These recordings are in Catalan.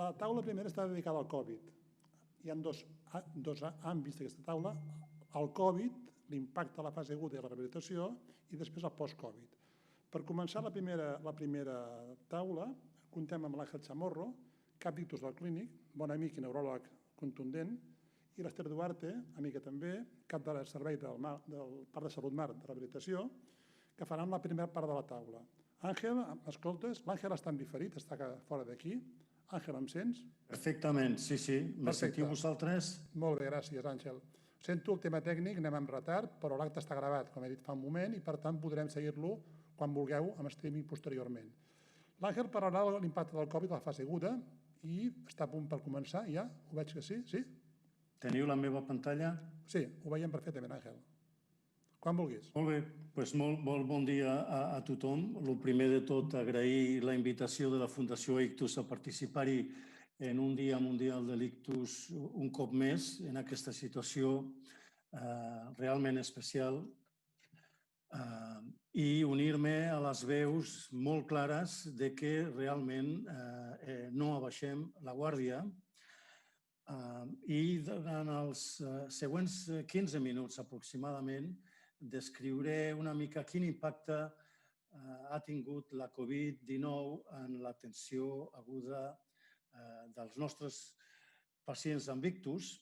La taula primera està dedicada al Covid. Hi ha dos àmbits d'aquesta taula, el Covid, l'impacte a la fase aguda i la rehabilitació, i després el post-Covid. Per començar la primera taula, comptem amb l'Àngel Chamorro, cap d'ictus del clínic, bon amic i neuròleg contundent, i l'Ester Duarte, amiga també, cap del servei del Parc de Salut Mar de Rehabilitació, que faran la primera part de la taula. Àngel, m'escoltes? L'Àngel està en diferit, està fora d'aquí. Àngel, em sents? Perfectament, sí. Me sentiu vosaltres? Molt bé, gràcies, Àngel. Sento el tema tècnic, anem amb retard, però l'acte està gravat, com he dit fa un moment, i per tant podrem seguir-lo quan vulgueu amb streaming posteriorment. L'Àngel parlarà de l'impacte del Covid a la fase aguda i està a punt per començar, ja? Ho veig que sí? Sí? Teniu la meva pantalla? Sí, ho veiem perfectament, Àngel. Quan vulguis. Molt bé, doncs molt bon dia a tothom. El primer de tot, agrair la invitació de la Fundació Ictus a participar-hi en un Dia Mundial de l'Ictus un cop més, en aquesta situació realment especial, i unir-me a les veus molt clares de que realment no abaixem la guàrdia. I durant els següents 15 minuts aproximadament descriuré una mica quin impacte ha tingut la Covid-19 en l'atenció aguda dels nostres pacients amb ictus.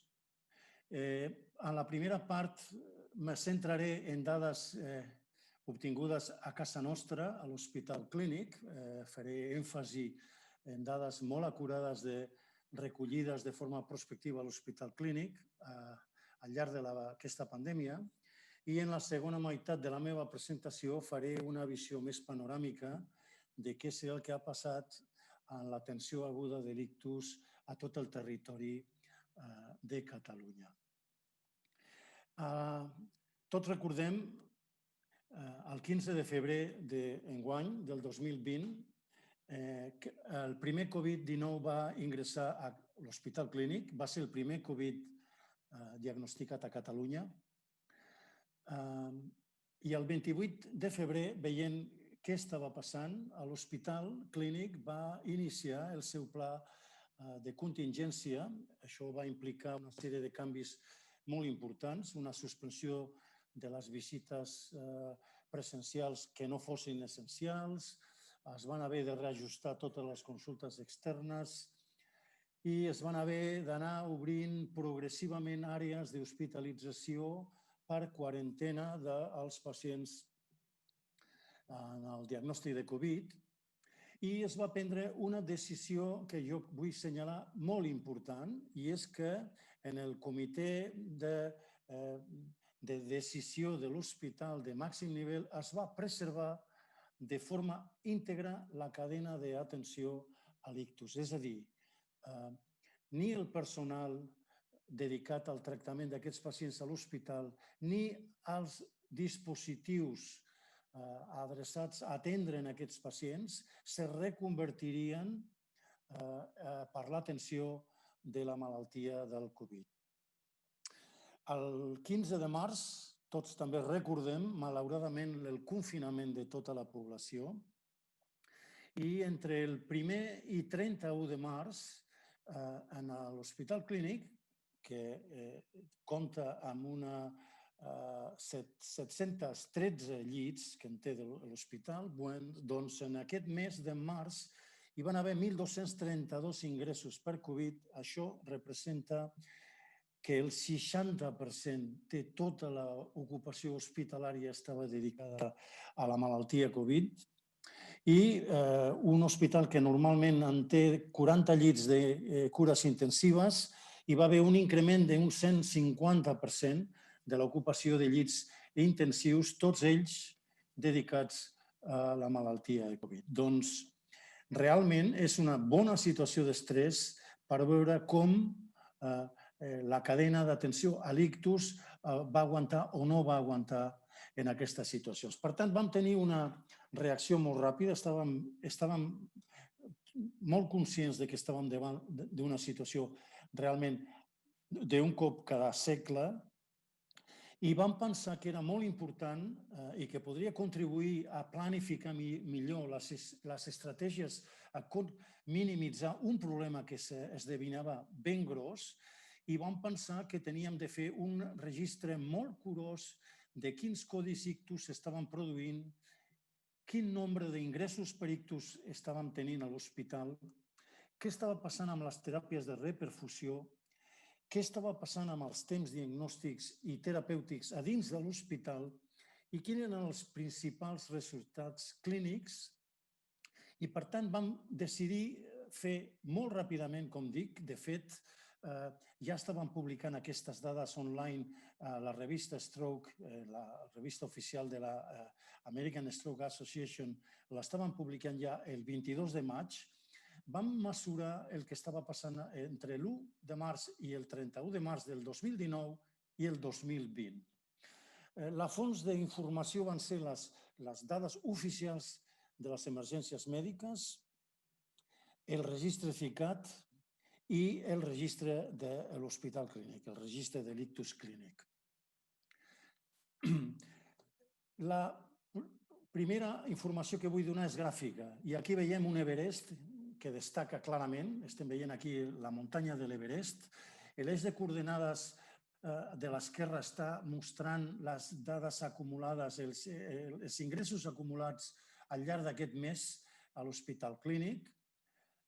En la primera part me centraré en dades obtingudes a casa nostra, a l'Hospital Clínic. Faré èmfasi en dades molt acurades recollides de forma prospectiva a l'Hospital Clínic al llarg d'aquesta pandèmia. I en la segona meitat de la meva presentació faré una visió més panoràmica de què és el que ha passat en l'atenció aguda de l'ictus a tot el territori de Catalunya. Tots recordem el 15 de febrer d'enguany, del 2020, el primer Covid-19 va ingressar a l'Hospital Clínic, va ser el primer Covid diagnosticat a Catalunya. I el 28 de febrer, veient què estava passant, l'Hospital Clínic va iniciar el seu pla de contingència. Això va implicar una sèrie de canvis molt importants, una suspensió de les visites presencials que no fossin essencials, es van haver de reajustar totes les consultes externes i es van haver d'anar obrint progressivament àrees d'hospitalització per quarantena dels pacients en el diagnòstic de Covid, i es va prendre una decisió que jo vull assenyalar molt important, i és que en el comitè de decisió de l'hospital de màxim nivell es va preservar de forma íntegra la cadena d'atenció a l'ictus. És a dir, ni el personal dedicat al tractament d'aquests pacients a l'hospital, ni els dispositius adreçats a atendre aquests pacients se reconvertirien per l'atenció de la malaltia del Covid. El 15 de març, tots també recordem, malauradament, el confinament de tota la població, i entre el 1er i 31 de març, en l'Hospital Clínic, que compta amb 713 llits que en té l'hospital, doncs en aquest mes de març hi van haver 1.232 ingressos per Covid. Això representa que el 60% de tota l'ocupació hospitalària estava dedicada a la malaltia Covid, i un hospital que normalment en té 40 llits de cures intensives, hi va haver un increment d'un 150% de l'ocupació de llits intensius, tots ells dedicats a la malaltia de Covid. Doncs realment és una bona situació d'estrès per veure com la cadena d'atenció a l'ictus va aguantar o no va aguantar en aquestes situacions. Per tant, vam tenir una reacció molt ràpida, estàvem molt conscients que estàvem davant d'una situació realment d'un cop cada segle, I vam pensar que era molt important i que podria contribuir a planificar millor les estratègies, a minimitzar un problema que esdevinava ben gros, i vam pensar que teníem de fer un registre molt curós de quins codis ictus estaven produint, quin nombre d'ingressos per ictus estàvem tenint a l'hospital, què estava passant amb les teràpies de reperfusió, què estava passant amb els temps diagnòstics i terapèutics a dins de l'hospital i quins eren els principals resultats clínics. I, per tant, vam decidir fer molt ràpidament, com dic, de fet, ja estaven publicant aquestes dades online a la revista Stroke, la revista oficial de l'American Stroke Association, l'estaven publicant ja el 22 de maig. Vam mesurar el que estava passant entre l'1 de març i el 31 de març del 2019 i el 2020. La font d'informació van ser les dades oficials de les emergències mèdiques, el registre CICAT i el registre de l'Hospital Clínic, el registre de l'ictus clínic. La primera informació que vull donar és gràfica i aquí veiem un Everest que destaca clarament. Estem veient aquí la muntanya de l'Everest. L'eix de coordenades de l'esquerra està mostrant les dades acumulades, els ingressos acumulats al llarg d'aquest mes a l'Hospital Clínic.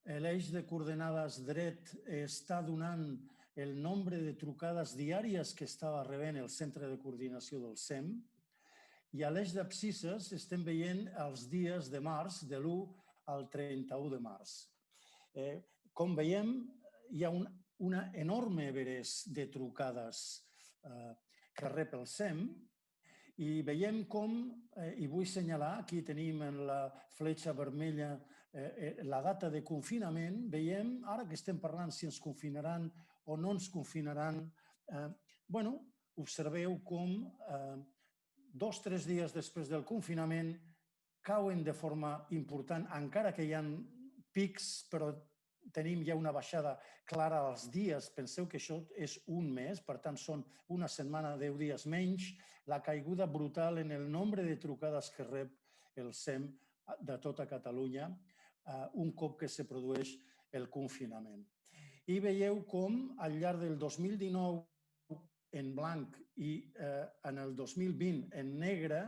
L'eix de coordenades dret està donant el nombre de trucades diàries que estava rebent el centre de coordinació del SEM i a l'eix d'abscisses estem veient els dies de març, de l'1 al 31 de març. Com veiem, hi ha una enorme Everest de trucades que rep el SEM i veiem com, i vull assenyalar, aquí tenim en la fletxa vermella la data de confinament, veiem, ara que estem parlant si ens confinaran o no ens confinaran, observeu com 2 o 3 dies després del confinament cauen de forma important, encara que hi ha pics, però tenim ja una baixada clara als dies. Penseu que això és un mes, per tant són una setmana, 10 dies menys, la caiguda brutal en el nombre de trucades que rep el SEM de tota Catalunya un cop que se produeix el confinament. I veieu com al llarg del 2019 en blanc i en el 2020 en negre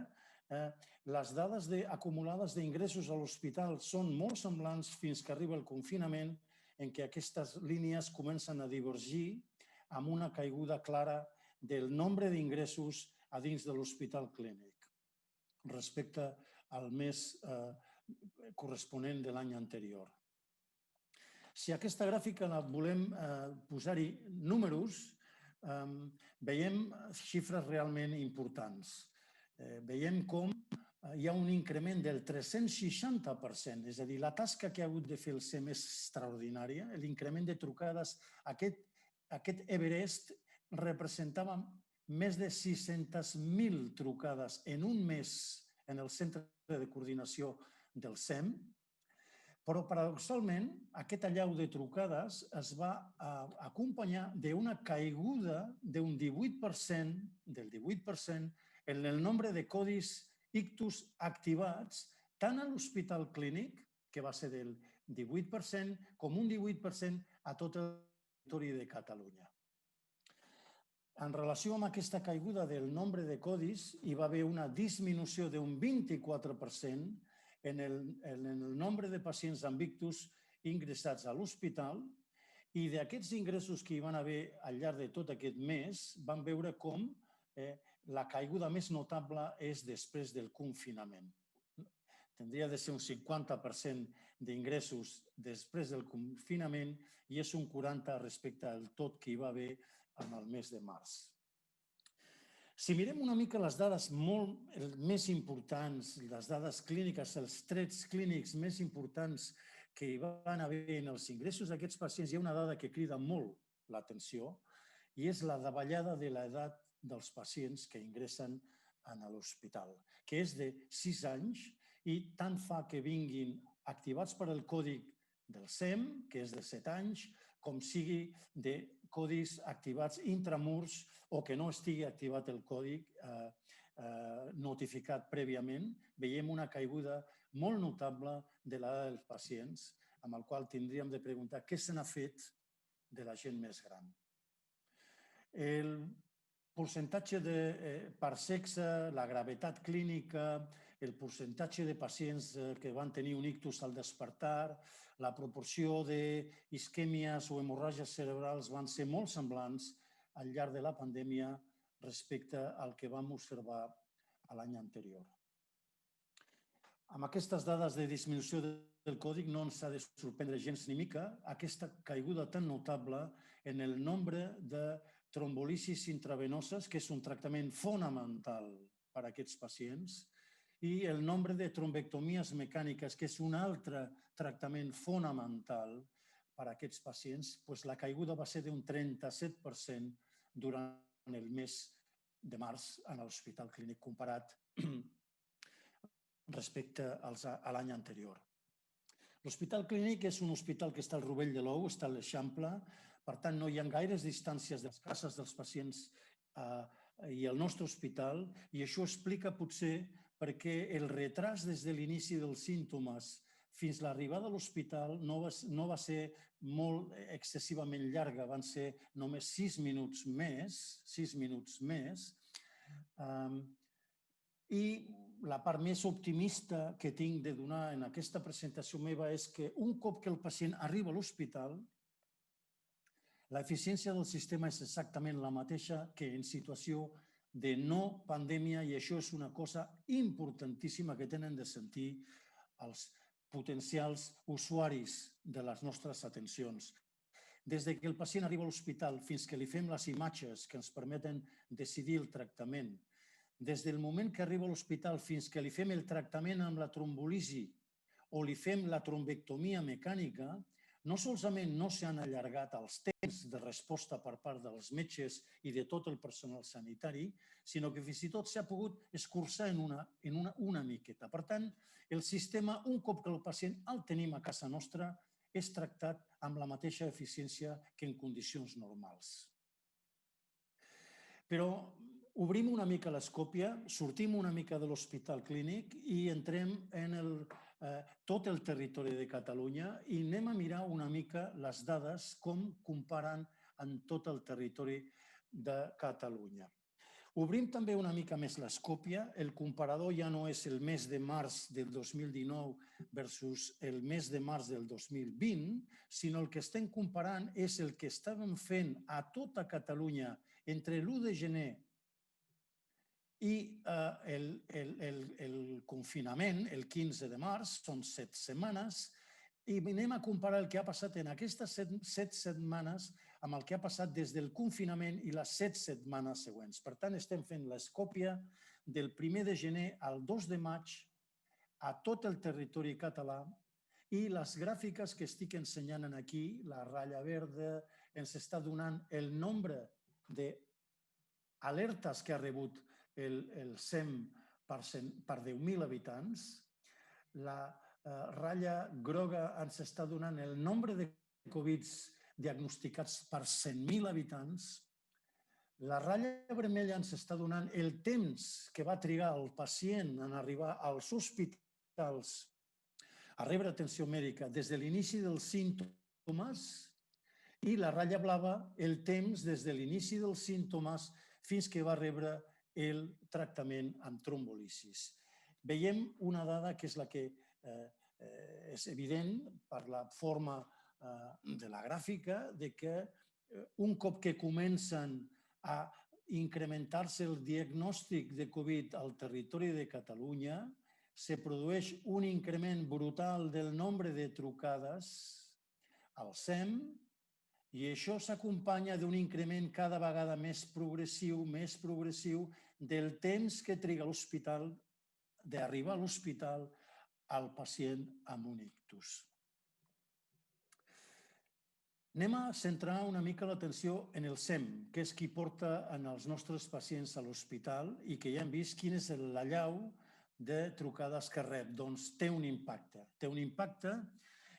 les dades acumulades d'ingressos a l'hospital són molt semblants fins que arriba el confinament, en què aquestes línies comencen a divergir amb una caiguda clara del nombre d'ingressos a dins de l'Hospital Clínic respecte al mes corresponent de l'any anterior. Si aquesta gràfica la volem posar-hi números, veiem xifres realment importants. Veiem com hi ha un increment del 360%, és a dir, la tasca que ha hagut de fer el SEM és extraordinària. L'increment de trucades, aquest Everest representava més de 600.000 trucades en un mes en el centre de coordinació del SEM, però paradoxalment aquest allau de trucades es va acompanyar d'una caiguda d'un 18%, del 18% en el nombre de codis ictus activats tant a l'Hospital Clínic, que va ser del 18%, com un 18% a tot el territori de Catalunya. En relació amb aquesta caiguda del nombre de codis, hi va haver una disminució d'un 24% en el nombre de pacients amb ictus ingressats a l'hospital i d'aquests ingressos que hi van haver al llarg de tot aquest mes, vam veure com la caiguda més notable és després del confinament. Tindria de ser un 50% d'ingressos després del confinament i és un 40% respecte al tot que hi va haver en el mes de març. Si mirem una mica les dades més importants, les dades clíniques, els trets clínics més importants que hi van haver en els ingressos d'aquests pacients, hi ha una dada que crida molt l'atenció i és la davallada de l'edat dels pacients que ingressen a l'hospital, que és de 6 anys i tant fa que vinguin activats per el còdic del SEM, que és de 7 anys, com sigui codis activats intramurs o que no estigui activat el codi notificat prèviament, veiem una caiguda molt notable de l'edat dels pacients, amb el qual tindríem de preguntar què se n'ha fet de la gent més gran. El percentatge per sexe, la gravetat clínica, el percentatge de pacients que van tenir un ictus al despertar, la proporció d'isquèmies o hemorràgies cerebrals van ser molt semblants al llarg de la pandèmia respecte al que vam observar l'any anterior. Amb aquestes dades de disminució del còdic no ens ha de sorprendre gens ni mica aquesta caiguda tan notable en el nombre de trombolisis intravenoses, que és un tractament fonamental per a aquests pacients, i el nombre de trombectomies mecàniques, que és un altre tractament fonamental per a aquests pacients, la caiguda va ser d'un 37% durant el mes de març en l'Hospital Clínic comparat respecte a l'any anterior. L'Hospital Clínic és un hospital que està al Rovell de l'Ou, està a l'Eixample, per tant no hi ha gaires distàncies de les cases dels pacients i el nostre hospital, i això explica potser perquè el retras des de l'inici dels símptomes fins a l'arribada a l'hospital no va ser molt excessivament llarga, van ser només 6 minuts més, i la part més optimista que tinc de donar en aquesta presentació meva és que un cop que el pacient arriba a l'hospital, l'eficiència del sistema és exactament la mateixa que en situació de no pandèmia, i això és una cosa importantíssima que tenen de sentir els potencials usuaris de les nostres atencions. Des que el pacient arriba a l'hospital fins que li fem les imatges que ens permeten decidir el tractament, des del moment que arriba a l'hospital fins que li fem el tractament amb la trombolisi o li fem la trombectomia mecànica, no solament no s'han allargat els temps de resposta per part dels metges i de tot el personal sanitari, sinó que fins i tot s'ha pogut escurçar en una miqueta. Per tant, el sistema, un cop que el pacient el tenim a casa nostra, és tractat amb la mateixa eficiència que en condicions normals. Però obrim una mica l'escòpia, sortim una mica de l'Hospital Clínic i entrem en tot el territori de Catalunya i anem a mirar una mica les dades, com comparen en tot el territori de Catalunya. Obrim també una mica més l'escòpia. El comparador ja no és el mes de març del 2019 versus el mes de març del 2020, sinó el que estem comparant és el que estàvem fent a tota Catalunya entre l'1 de gener i el confinament, el 15 de març, són 7 setmanes, i anem a comparar el que ha passat en aquestes 7 setmanes amb el que ha passat des del confinament i les 7 setmanes següents. Per tant, estem fent l'escòpia del 1 de gener al 2 de maig a tot el territori català, i les gràfiques que estic ensenyant aquí, la ratlla verda, ens està donant el nombre d'alertes que ha rebut el SEM per 10.000 habitants. La ratlla groga ens està donant el nombre de Covid diagnosticats per 100.000 habitants. La ratlla vermella ens està donant el temps que va trigar el pacient en arribar als hospitals a rebre atenció mèdica des de l'inici dels símptomes, i la ratlla blava el temps des de l'inici dels símptomes fins que va rebre el tractament amb trombolisis. Veiem una dada que és la que és evident per la forma de la gràfica, que un cop que comencen a incrementar-se el diagnòstic de Covid al territori de Catalunya, se produeix un increment brutal del nombre de trucades al SEM, i això s'acompanya d'un increment cada vegada més progressiu del temps que triga l'hospital, d'arribar a l'hospital al pacient amb un ictus. Anem a centrar una mica l'atenció en el SEM, que és qui porta els nostres pacients a l'hospital i que ja hem vist quin és l'allau de trucades que rep. Doncs té un impacte. Té un impacte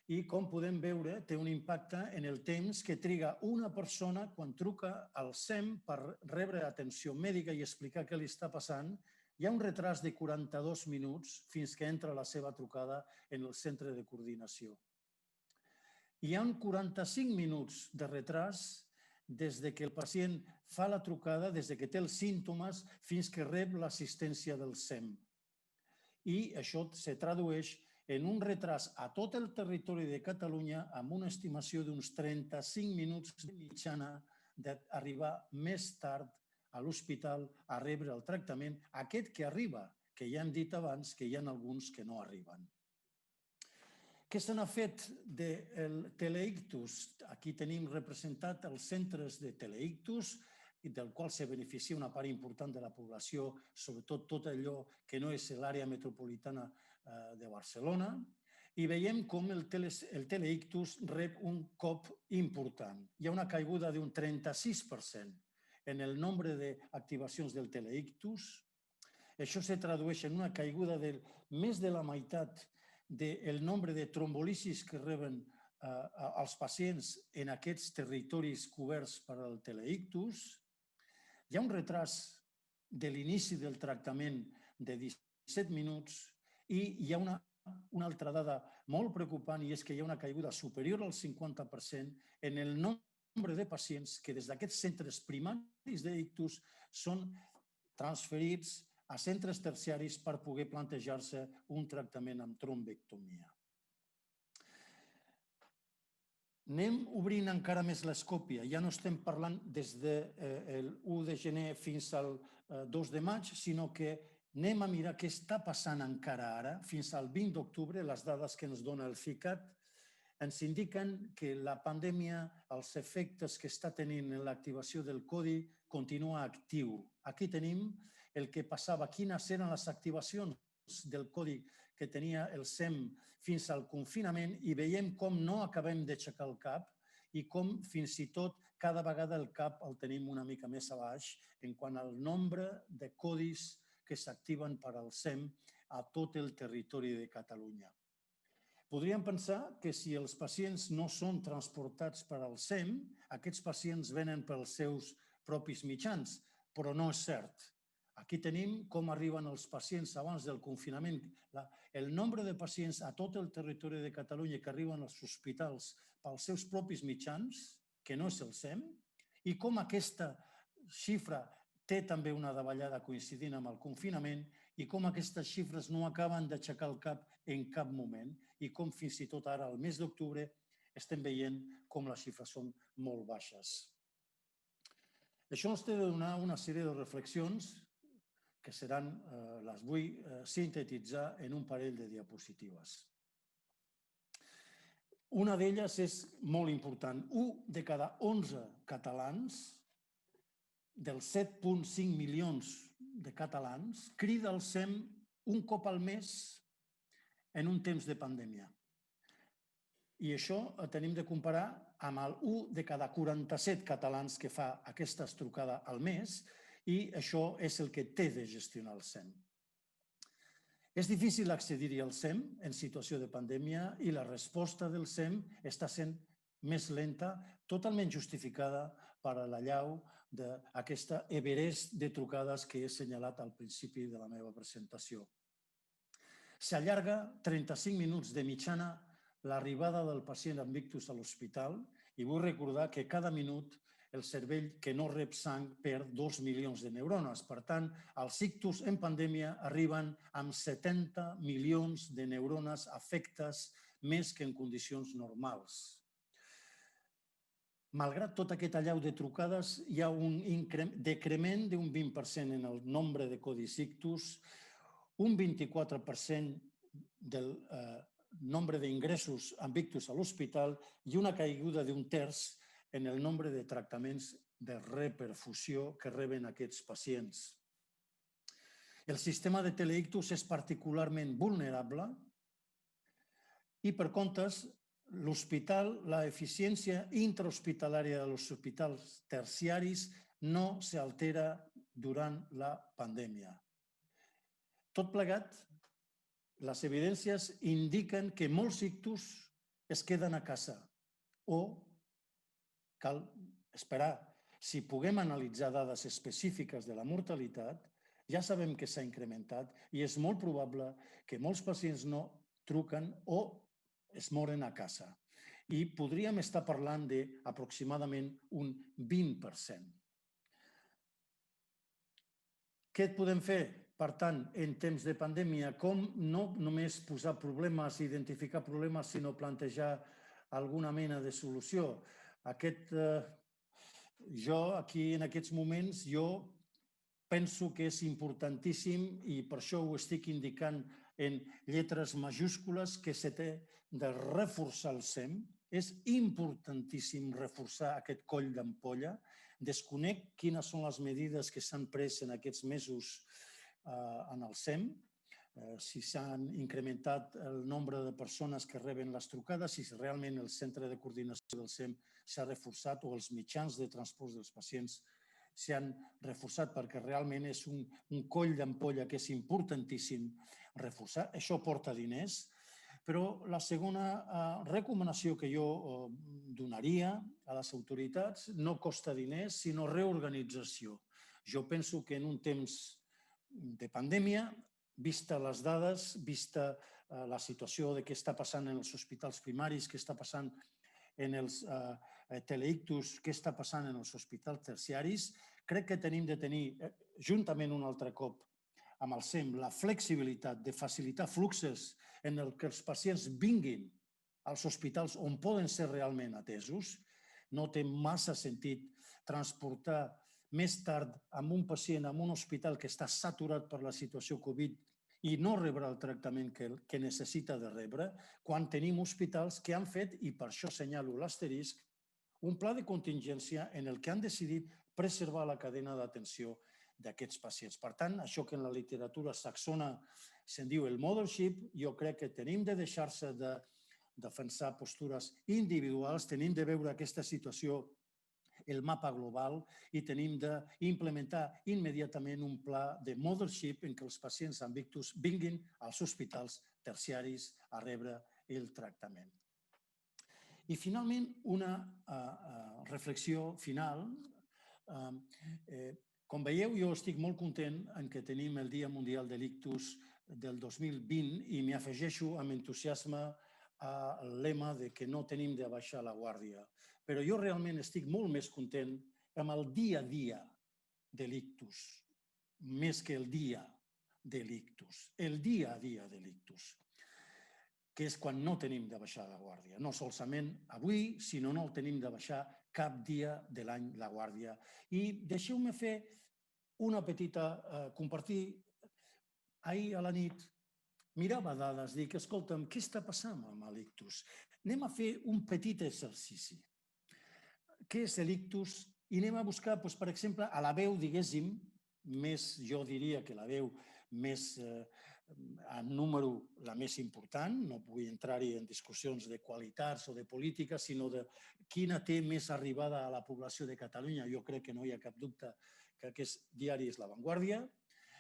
i, com podem veure, té un impacte en el temps que triga una persona quan truca al SEM per rebre atenció mèdica i explicar què li està passant. Hi ha un retras de 42 minuts fins que entra la seva trucada en el centre de coordinació. Hi ha 45 minuts de retras des que el pacient fa la trucada, des que té els símptomes, fins que rep l'assistència del SEM. I això se tradueix en un retras a tot el territori de Catalunya amb una estimació d'uns 35 minuts de mitjana d'arribar més tard a l'hospital a rebre el tractament, aquest que arriba, que ja hem dit abans que hi ha alguns que no arriben. Què se n'ha fet del teleictus? Aquí tenim representat els centres de teleictus, del qual se beneficia una part important de la població, sobretot tot allò que no és l'àrea metropolitana de Barcelona, i veiem com el teleictus rep un cop important. Hi ha una caiguda d'un 36% en el nombre d'activacions del teleictus. Això se tradueix en una caiguda de més de la meitat del nombre de trombolisis que reben els pacients en aquests territoris coberts per al teleictus. Hi ha un retras de l'inici del tractament de 17 minuts i hi ha una altra dada molt preocupant, i és que hi ha una caiguda superior al 50% en el nombre de pacients que des d'aquests centres primaris d'ictus són transferits a centres terciaris per poder plantejar-se un tractament amb trombectomia. Anem obrint encara més l'escòpia. Ja no estem parlant des del 1 de gener fins al 2 de maig, sinó que anem a mirar què està passant encara ara, fins al 20 d'octubre. Les dades que ens dona el CICAT ens indiquen que la pandèmia, els efectes que està tenint en l'activació del codi, continua actiu. Aquí tenim el que passava, quines eren les activacions del codi que tenia el SEM fins al confinament, i veiem com no acabem d'aixecar el cap i com fins i tot cada vegada el cap el tenim una mica més a baix en quant al nombre de codis que s'activen per al SEM a tot el territori de Catalunya. Podríem pensar que si els pacients no són transportats per al SEM, aquests pacients venen pels seus propis mitjans, però no és cert. Aquí tenim com arriben els pacients abans del confinament. El nombre de pacients a tot el territori de Catalunya que arriben als hospitals pels seus propis mitjans, que no és el SEM, i com aquesta xifra té també una davallada coincidint amb el confinament, i com aquestes xifres no acaben d'aixecar el cap en cap moment, i com fins i tot ara, al mes d'octubre, estem veient com les xifres són molt baixes. Això ens té de donar una sèrie de reflexions que les vull sintetitzar en un parell de diapositives. Una d'elles és molt important. 1 de cada 11 catalans, dels 7,5 milions de catalans, crida al SEM un cop al mes en un temps de pandèmia. I això ho tenim de comparar amb el 1 de cada 47 catalans que fa aquesta trucada al mes, i això és el que té de gestionar el SEM. És difícil accedir-hi al SEM en situació de pandèmia i la resposta del SEM està sent més lenta, totalment justificada per l'allau d'aquesta Everest de trucades que he assenyalat al principi de la meva presentació. S'allarga 35 minuts de mitjana l'arribada del pacient amb ictus a l'hospital, i vull recordar que cada minut el cervell que no rep sang perd 2 milions de neurones. Per tant, els ictus en pandèmia arriben amb 70 milions de neurones afectes més que en condicions normals. Malgrat tot aquest allau de trucades, hi ha un decrement d'un 20% en el nombre de codis ictus, un 24% del nombre d'ingressos amb ictus a l'hospital i una caiguda d'un terç en el nombre de tractaments de reperfusió que reben aquests pacients. El sistema de teleictus és particularment vulnerable i, per comptes, l'hospital, l'eficiència intrahospitalària dels hospitals terciaris no s'altera durant la pandèmia. Tot plegat, les evidències indiquen que molts ictus es queden a casa o cal esperar. Si puguem analitzar dades específiques de la mortalitat, ja sabem que s'ha incrementat i és molt probable que molts pacients no truquen o es moren a casa. I podríem estar parlant d'aproximadament un 20%. Què podem fer, per tant, en temps de pandèmia? Com no només posar problemes, identificar problemes, sinó plantejar alguna mena de solució? Jo, aquí, en aquests moments, penso que és importantíssim i per això ho estic indicant en lletres majúscules que se té de reforçar el SEM. És importantíssim reforçar aquest coll d'ampolla. Desconec quines són les medides que s'han pres en aquests mesos en el SEM, si s'han incrementat el nombre de persones que reben les trucades, si realment el centre de coordinació del SEM s'ha reforçat o els mitjans de transport dels pacients s'han reforçat, perquè realment és un coll d'ampolla que és importantíssim reforçar. Això porta diners, però la segona recomanació que jo donaria a les autoritats no costa diners, sinó reorganització. Jo penso que en un temps de pandèmia, vista les dades, vista la situació de què està passant en els hospitals primaris, què està passant en els teleictus, què està passant en els hospitals terciaris, crec que tenim de tenir, juntament un altre cop amb el SEM, la flexibilitat de facilitar fluxes en què els pacients vinguin als hospitals on poden ser realment atesos. No té massa sentit transportar més tard amb un pacient en un hospital que està saturat per la situació Covid i no rebrà el tractament que necessita de rebre, quan tenim hospitals que han fet, i per això assenyalo l'asterisc, un pla de contingència en el que han decidit preservar la cadena d'atenció d'aquests pacients. Per tant, això que en la literatura saxona se'n diu el mothership, jo crec que tenim de deixar-se de defensar postures individuals, tenim de veure aquesta situació, el mapa global, i tenim d'implementar immediatament un pla de mothership en què els pacients amb ictus vinguin als hospitals terciaris a rebre el tractament. I finalment, una reflexió final. Com veieu, jo estic molt content en què tenim el Dia Mundial de l'Ictus del 2020 i m'hi afegeixo amb entusiasme al lema de que no tenim de baixar la guàrdia. Però jo realment estic molt més content amb el dia a dia de l'ictus, més que el dia de l'ictus, el dia a dia de l'ictus, que és quan no tenim de baixar la guàrdia. No solament avui, sinó no el tenim de baixar cap dia de l'any la guàrdia. I deixeu-me fer una petita compartir. Ahir a la nit mirava dades, dic, escolta'm, què està passant amb l'ictus? Anem a fer un petit exercici. Què és l'ictus? I anem a buscar, per exemple, a la veu, diguéssim, més, jo diria que la veu més en número la més important, no vull entrar-hi en discussions de qualitats o de política, sinó de quina té més arribada a la població de Catalunya. Jo crec que no hi ha cap dubte que aquest diari és La Vanguardia.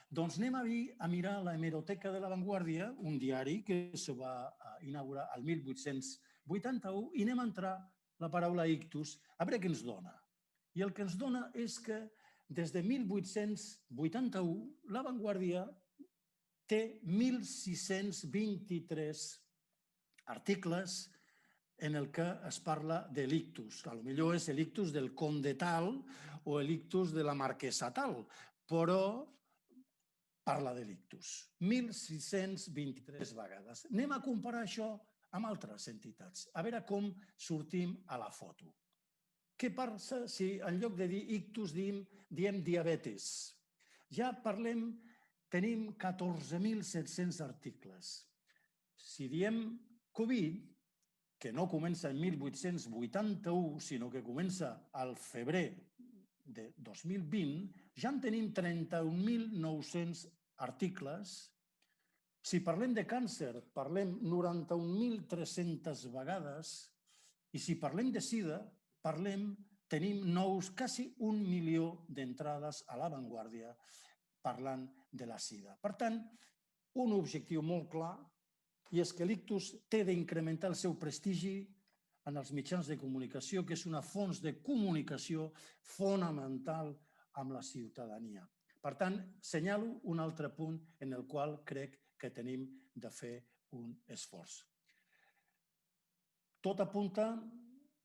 Doncs anem a mirar la hemeroteca de La Vanguardia, un diari que se va inaugurar el 1881, i anem a entrar la paraula ictus, a veure què ens dona. I el que ens dona és que des de 1881 La Vanguardia té 1.623 articles en el que es parla de l'ictus. Potser és l'ictus del comte tal o l'ictus de la marquesa tal, però parla de l'ictus. 1.623 vegades. Anem a comparar això amb altres entitats, a veure com sortim a la foto. Què passa si en lloc de dir ictus diem diabetes? Ja parlem, tenim 14.700 articles. Si diem Covid, que no comença en 1881, sinó que comença al febrer de 2020, ja en tenim 31.900 articles. Si parlem de càncer, parlem 91.300 vegades, i si parlem de sida, tenim quasi 1 milió d'entrades a La Vanguardia parlant de la sida. Per tant, un objectiu molt clar, i és que l'ictus té d'incrementar el seu prestigi en els mitjans de comunicació, que és una font de comunicació fonamental amb la ciutadania. Per tant, senyalo un altre punt en el qual crec que tenim de fer un esforç. Tot apunta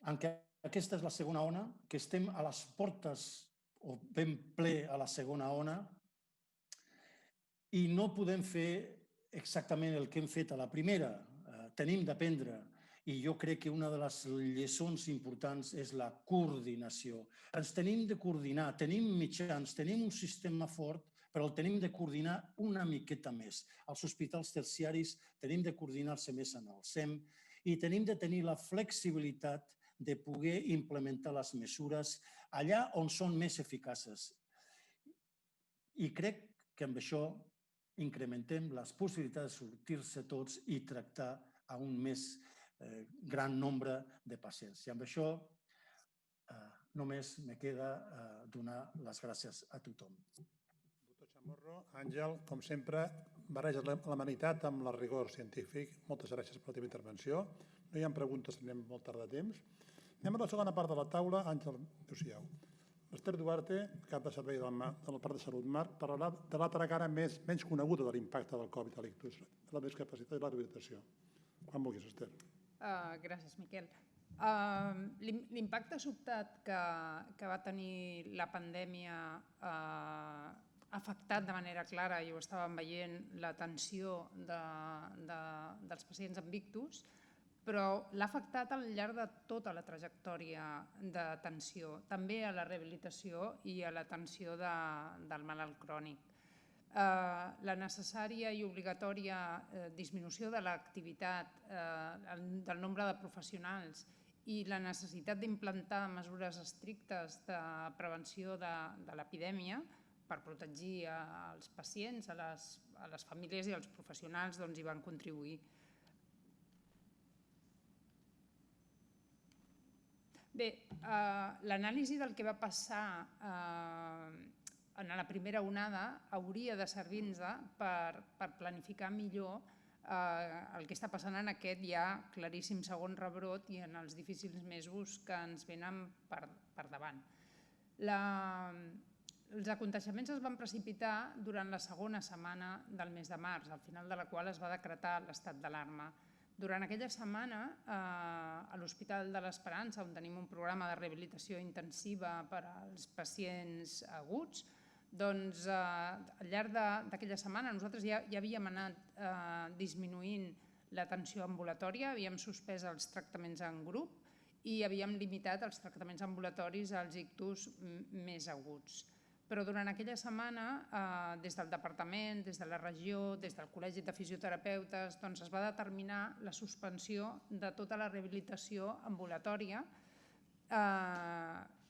en que aquesta és la segona ona, que estem a les portes o ben ple a la segona ona i no podem fer exactament el que hem fet a la primera. Tenim d'aprendre i jo crec que una de les lliçons importants és la coordinació. Ens tenim de coordinar, tenim mitjans, tenim un sistema fort, però el tenim de coordinar una miqueta més. Els hospitals terciaris tenim de coordinar-se més en el SEM i tenim de tenir la flexibilitat de poder implementar les mesures allà on són més eficaces. I crec que amb això incrementem les possibilitats de sortir-se tots i tractar a un més gran nombre de pacients. I amb això només me queda donar les gràcies a tothom. Doctor Chamorro, Àngel, com sempre, barreges l'amenitat amb el rigor científic. Moltes gràcies per la teva intervenció. No hi ha preguntes, tenim molt tard de temps. Anem a la segona part de la taula. Àngel, adéu-siau. L'Ester Duarte, cap de servei de la part de Salut Mar, parlarà de l'altra cara menys coneguda de l'impacte del Covid a l'ictus, la discapacitat i la rehabilitació. Quan vulguis, Ester. Gràcies, Miquel. L'impacte sobtat que va tenir la pandèmia ha afectat de manera clara, i ho estàvem veient, l'atenció dels pacients amb ictus, però l'ha afectat al llarg de tota la trajectòria d'atenció, també a la rehabilitació i a l'atenció del malalt crònic. La necessària i obligatòria disminució de l'activitat, del nombre de professionals i la necessitat d'implantar mesures estrictes de prevenció de l'epidèmia per protegir els pacients, a les famílies i als professionals hi van contribuir. Bé, l'anàlisi del que va passar en la primera onada hauria de servir-nos per planificar millor el que està passant en aquest ja claríssim segon rebrot i en els difícils mesos que ens venen per davant. Els aconteixements es van precipitar durant la segona setmana del mes de març, al final de la qual es va decretar l'estat d'alarma. Durant aquella setmana, a l'Hospital de l'Esperança, on tenim un programa de rehabilitació intensiva per als pacients aguts, doncs al llarg d'aquella setmana nosaltres ja havíem anat disminuint l'atenció ambulatòria, havíem suspès els tractaments en grup i havíem limitat els tractaments ambulatoris als ictus més aguts. Però durant aquella setmana, des del departament, des de la regió, des del Col·legi de Fisioterapeutes, es va determinar la suspensió de tota la rehabilitació ambulatòria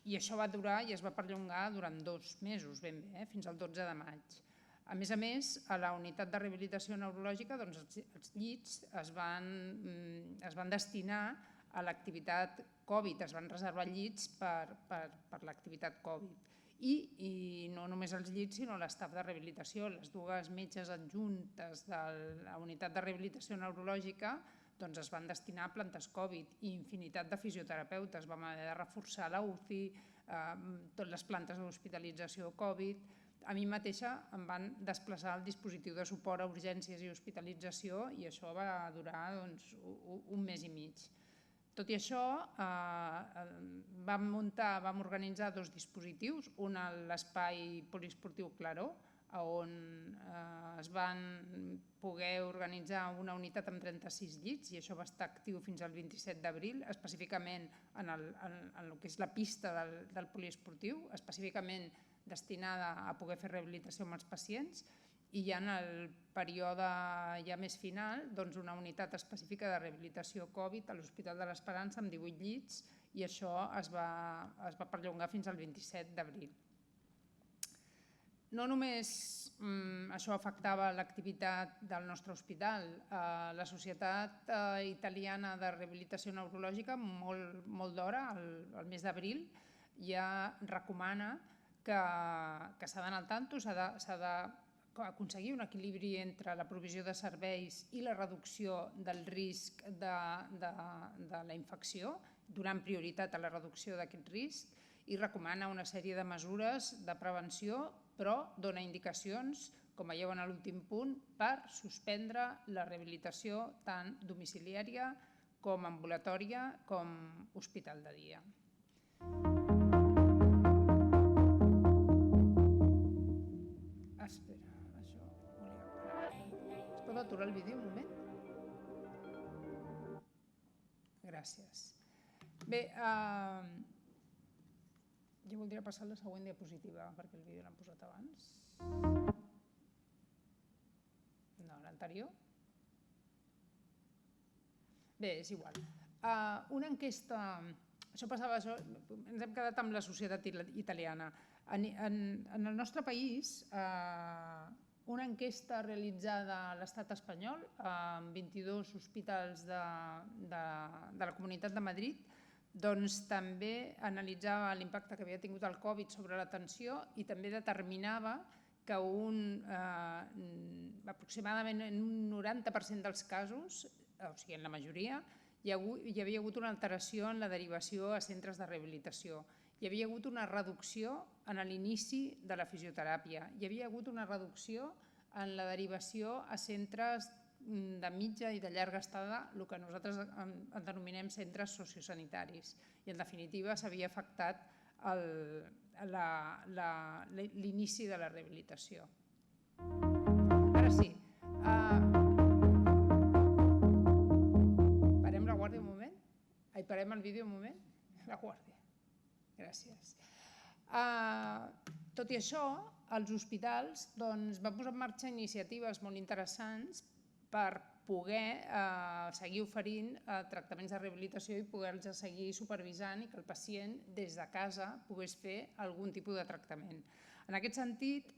i això va durar i es va perllongar durant 2 mesos ben bé, fins al 12 de maig. A més, a la unitat de rehabilitació neurològica els llits es van destinar a l'activitat Covid, es van reservar llits per l'activitat Covid. I no només els llits, sinó l'estaf de rehabilitació. Les 2 metges adjuntes de la unitat de rehabilitació neurològica es van destinar a plantes Covid i infinitat de fisioterapeutes. Vam haver de reforçar la UCI, totes les plantes d'hospitalització Covid. A mi mateixa em van desplaçar el dispositiu de suport a urgències i hospitalització i això va durar 1 mes i mig. Tot i això, vam organitzar 2 dispositius, un a l'espai poliesportiu Claró, on es van poder organitzar una unitat amb 36 llits i això va estar actiu fins al 27 d'abril, específicament en el que és la pista del poliesportiu, específicament destinada a poder fer rehabilitació amb els pacients, i ja en el període ja més final una unitat específica de rehabilitació Covid a l'Hospital de l'Esperança amb 18 llits i això es va perllongar fins al 27 d'abril. No només això afectava l'activitat del nostre hospital, la Societat Italiana de Rehabilitació Neurològica molt d'hora, al mes d'abril, ja recomana que s'ha d'anar al tanto, s'ha de aconseguir un equilibri entre la provisió de serveis i la reducció del risc de la infecció, donant prioritat a la reducció d'aquest risc, i recomana una sèrie de mesures de prevenció, però dona indicacions, com veieu en l'últim punt, per suspendre la rehabilitació tant domiciliària com ambulatòria com hospital de dia. Espera, això volia... Es pot aturar el vídeo un moment? Gràcies. Bé, jo voldria passar a la següent diapositiva, perquè el vídeo l'han posat abans. No, l'anterior. Bé, és igual. Una enquesta... Això passava, ens hem quedat amb la societat italiana. En el nostre país, una enquesta realitzada a l'estat espanyol, en 22 hospitals de la Comunitat de Madrid, doncs també analitzava l'impacte que havia tingut el Covid sobre l'atenció i també determinava que aproximadament en un 90% dels casos, o sigui, en la majoria, hi havia hagut una alteració en la derivació a centres de rehabilitació. Hi havia hagut una reducció en l'inici de la fisioteràpia. Hi havia hagut una reducció en la derivació a centres de mitja i de llarga estada, el que nosaltres denominem centres sociosanitaris. I, en definitiva, s'havia afectat l'inici de la rehabilitació. Ara sí. Parem la guàrdia un moment? Parem el vídeo un moment? La guàrdia. Gràcies. Tot i això, els hospitals van posar en marxa iniciatives molt interessants per poder seguir oferint tractaments de rehabilitació i poder-los seguir supervisant i que el pacient des de casa pogués fer algun tipus de tractament. En aquest sentit,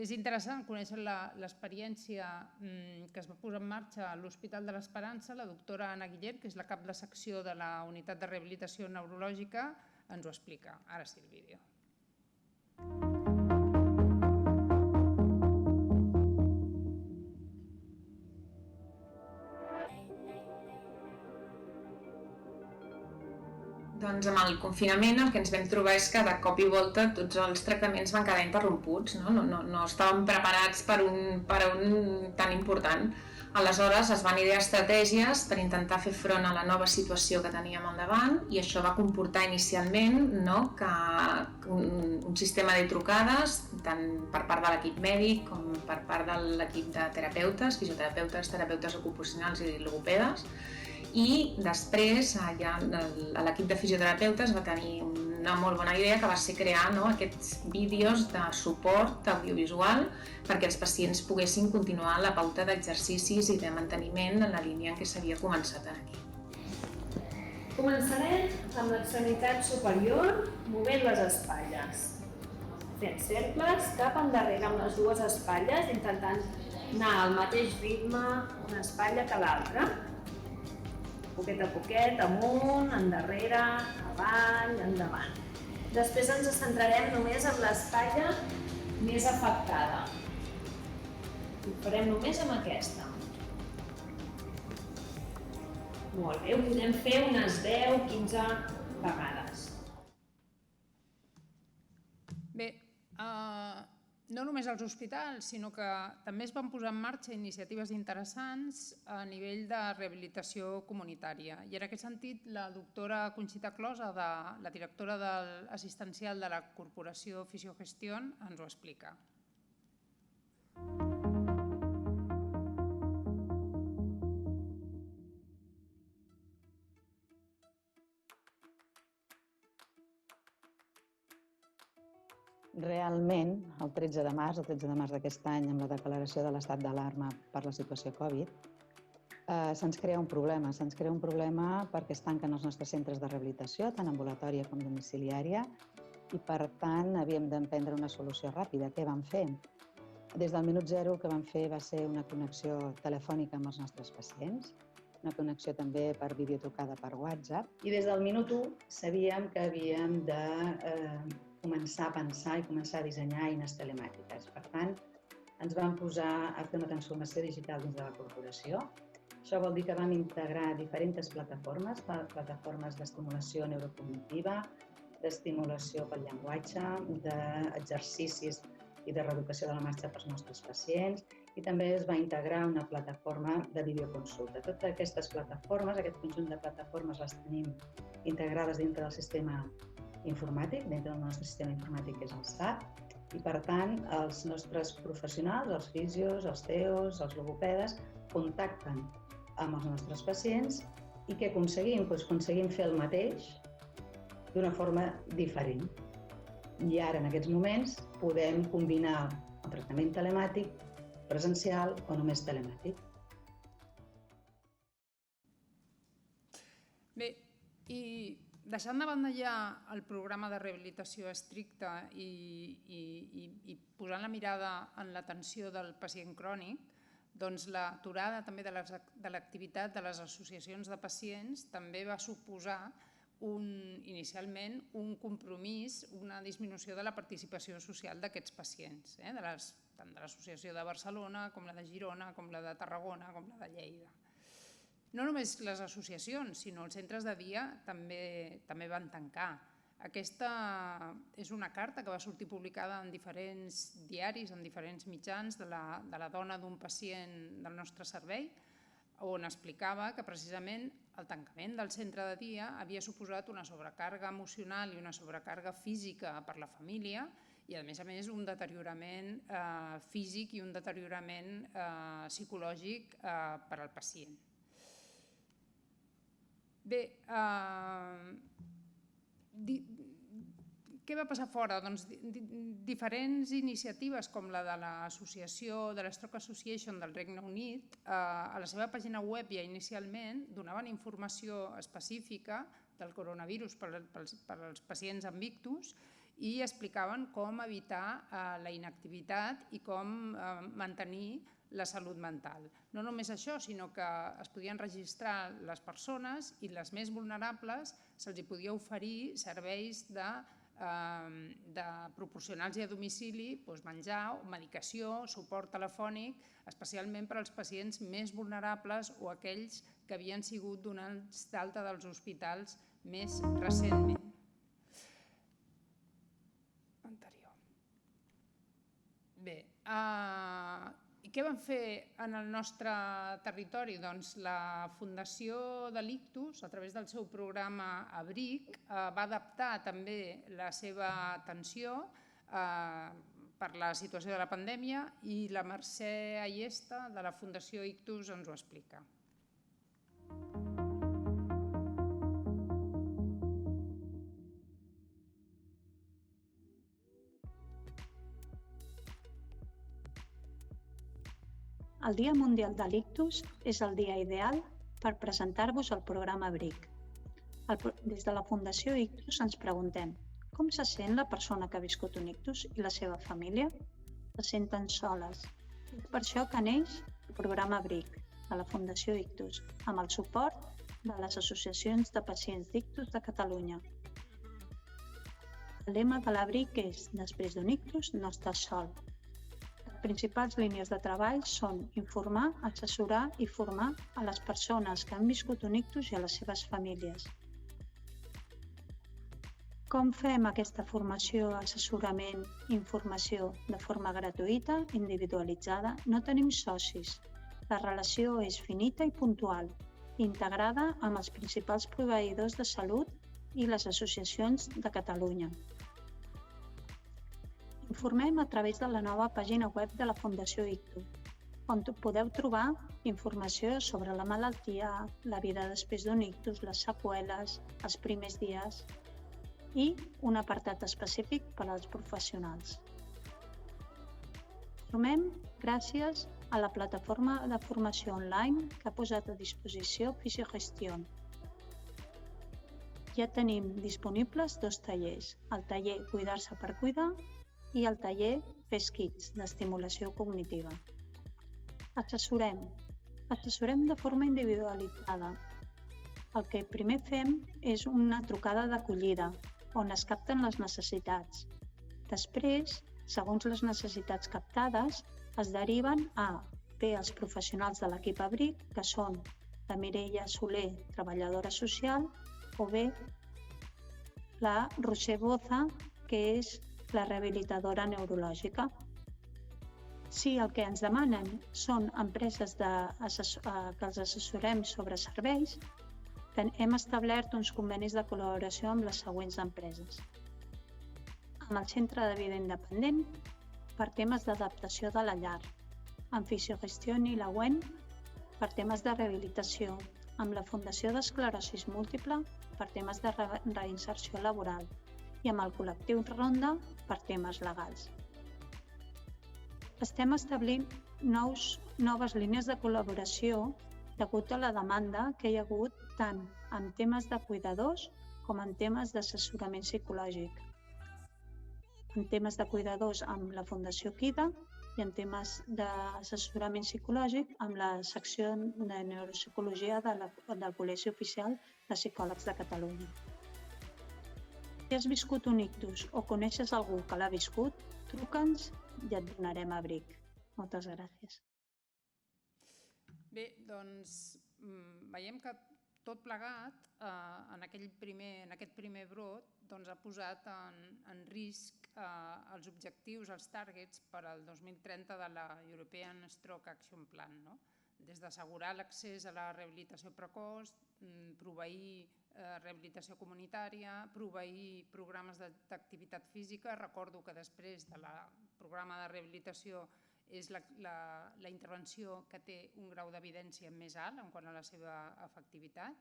és interessant conèixer l'experiència que es va posar en marxa a l'Hospital de l'Esperança. La doctora Anna Guillet, que és la cap de secció de la Unitat de Rehabilitació Neurològica, ens ho explica. Ara sí, el vídeo. Doncs amb el confinament el que ens vam trobar és que de cop i volta tots els tractaments van quedar interromputs, no estàvem preparats per un tan important. Aleshores es van idear estratègies per intentar fer front a la nova situació que teníem al davant i això va comportar inicialment que un sistema de trucades, tant per part de l'equip mèdic com per part de l'equip de terapeutes, fisioterapeutes, terapeutes ocupacionals i logopedes, i després l'equip de fisioterapeutes va tenir una molt bona idea que va ser crear aquests vídeos de suport audiovisual perquè els pacients poguessin continuar la pauta d'exercicis i de manteniment en la línia en què s'havia començat aquí. Començarem amb l'extremitat superior movent les espatlles, fent cercles cap endarrere amb les dues espatlles, intentant anar al mateix ritme una espatlla que l'altra. Poquet a poquet, amunt, endarrere, avall, endavant. Després ens centrarem només en l'espatlla més afectada. Ho farem només amb aquesta. Molt bé, ho podem fer unes 10-15 vegades. Bé, no només als hospitals, sinó que també es van posar en marxa iniciatives interessants a nivell de rehabilitació comunitària. I en aquest sentit, la doctora Conxita Closa, la directora assistencial de la Corporació Fisiogestión, ens ho explica. Realment, el 13 de març d'aquest any, amb la declaració de l'estat d'alarma per la situació Covid, se'ns crea un problema. Se'ns crea un problema perquè es tanquen els nostres centres de rehabilitació, tant ambulatòria com domiciliària, i per tant havíem d'emprendre una solució ràpida. Què vam fer? Des del minut zero el que vam fer va ser una connexió telefònica amb els nostres pacients, una connexió també per videotrucada per WhatsApp, i des del minut 1 sabíem que havíem de començar a pensar i començar a dissenyar eines telemàtiques. Per tant, ens vam posar a fer una transformació digital dins de la corporació. Això vol dir que vam integrar diferents plataformes d'estimulació neurocognitiva, d'estimulació pel llenguatge, d'exercicis i de reeducació de la marxa pels nostres pacients, i també es va integrar una plataforma de videoconsulta. Totes aquestes plataformes, aquest conjunt de plataformes, les tenim integrades dintre del sistema informàtic, dintre del nostre sistema informàtic que és el SAP, i per tant els nostres professionals, els fisios, els TEOs, els logopedes, contacten amb els nostres pacients i què aconseguim? Doncs aconseguim fer el mateix d'una forma diferent. I ara, en aquests moments, podem combinar el tractament telemàtic, presencial o només telemàtic. Bé, i deixant de banda ja el programa de rehabilitació estricte i posant la mirada en l'atenció del pacient crònic, doncs l'aturada també de l'activitat de les associacions de pacients també va suposar inicialment un compromís, una disminució de la participació social d'aquests pacients, tant de l'Associació de Barcelona com la de Girona, com la de Tarragona, com la de Lleida. No només les associacions, sinó els centres de dia també van tancar. Aquesta és una carta que va sortir publicada en diferents diaris, en diferents mitjans, de la dona d'un pacient del nostre servei, on explicava que precisament el tancament del centre de dia havia suposat una sobrecàrrega emocional i una sobrecàrrega física per la família i, a més, un deteriorament físic i un deteriorament psicològic per al pacient. Bé, què va passar fora? Doncs diferents iniciatives com la de l'associació de l'Stroke Association del Regne Unit, a la seva pàgina web ja inicialment donaven informació específica del coronavirus per als pacients amb ictus i explicaven com evitar la inactivitat i com mantenir la salut mental. No només això, sinó que es podien registrar les persones i les més vulnerables se'ls podia oferir serveis de proporcionar-los a domicili menjar, medicació, suport telefònic, especialment per als pacients més vulnerables o aquells que havien sigut donats d'alta dels hospitals més recentment. Bé, i què van fer en el nostre territori? Doncs la Fundació de l'Ictus, a través del seu programa Abric, va adaptar també la seva atenció per la situació de la pandèmia i la Mercè Ayesta, de la Fundació Ictus, ens ho explica. El Dia Mundial de l'Ictus és el dia ideal per presentar-vos el programa Abric. Des de la Fundació Ictus ens preguntem com se sent la persona que ha viscut un ictus i la seva família? Se senten soles. És per això que neix el programa Abric de la Fundació Ictus, amb el suport de les associacions de pacients d'ictus de Catalunya. El lema de l'Abric és «Després d'un ictus no estàs sol». Les principals línies de treball són informar, assessorar i formar a les persones que han viscut un ictus i a les seves famílies. Com fem aquesta formació, assessorament i informació de forma gratuïta, individualitzada? No tenim socis. La relació és finita i puntual, integrada amb els principals proveïdors de salut i les associacions de Catalunya. Informem a través de la nova pàgina web de la Fundació Ictus, on podeu trobar informació sobre la malaltia, la vida després d'un ictus, les seqüeles, els primers dies i un apartat específic per als professionals. Informem gràcies a la plataforma de formació online que ha posat a disposició Fisiogestión. Ja tenim disponibles 2 tallers, el taller Cuidar-se per cuidar i el taller Fes Kits, d'estimulació cognitiva. Assessorem de forma individualitzada. El que primer fem és una trucada d'acollida, on es capten les necessitats. Després, segons les necessitats captades, es deriven a bé els professionals de l'equip Abric, que són la Mireia Soler, treballadora social, o bé la Roser Boza, que és la rehabilitadora neurològica. Si el que ens demanen són empreses que els assessorem sobre serveis, hem establert uns convenis de col·laboració amb les següents empreses. Amb el Centre de Vida Independent, per temes d'adaptació de la llar, amb Fisiogestión i la UEN, per temes de rehabilitació, amb la Fundació d'Esclerosi Múltiple, per temes de reinserció laboral, i amb el col·lectiu Ronda per temes legals. Estem establint noves línies de col·laboració degut a la demanda que hi ha hagut tant en temes de cuidadors com en temes d'assessorament psicològic. En temes de cuidadors amb la Fundació Kida i en temes d'assessorament psicològic amb la secció de neuropsicologia del Col·legi Oficial de Psicòlegs de Catalunya. Si has viscut un ictus o coneixes algú que l'ha viscut, truca'ns i et donarem abric. Moltes gràcies. Bé, doncs veiem que tot plegat en aquest primer brot ha posat en risc els objectius, els targets per al 2030 de la European Stroke Action Plan, des d'assegurar l'accés a la rehabilitació precoç, proveir rehabilitació comunitària, proveir programes d'activitat física. Recordo que després del programa de rehabilitació és la intervenció que té un grau d'evidència més alt en quant a la seva efectivitat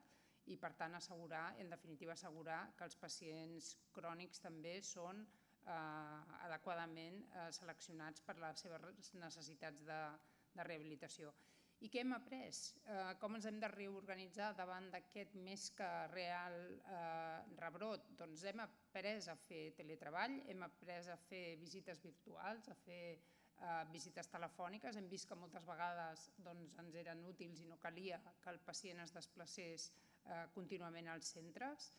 i, per tant, en definitiva, assegurar que els pacients crònics també són adequadament seleccionats per les seves necessitats de rehabilitació. I què hem après? Com ens hem de reorganitzar davant d'aquest més que real rebrot? Doncs hem après a fer teletreball, hem après a fer visites virtuals, a fer visites telefòniques. Hem vist que moltes vegades ens eren útils i no calia que el pacient es desplacés contínuament als centres.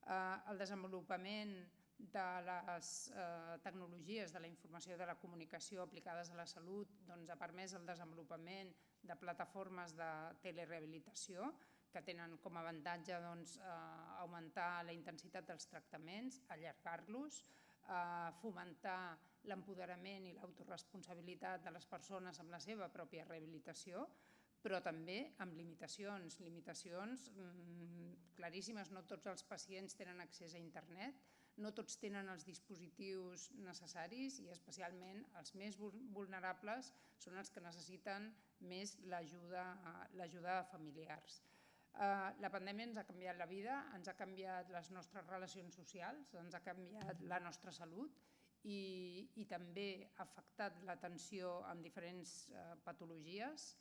El desenvolupament de les tecnologies de la informació i de la comunicació aplicades a la salut ha permès el desenvolupament de plataformes de telerehabilitació que tenen com a avantatge augmentar la intensitat dels tractaments, allargar-los, fomentar l'empoderament i l'autoresponsabilitat de les persones amb la seva pròpia rehabilitació, però també amb limitacions claríssimes. No tots els pacients tenen accés a internet, no tots tenen els dispositius necessaris i especialment els més vulnerables són els que necessiten més l'ajuda de familiars. La pandèmia ens ha canviat la vida, ens ha canviat les nostres relacions socials, ens ha canviat la nostra salut i també ha afectat l'atenció en diferents patologies,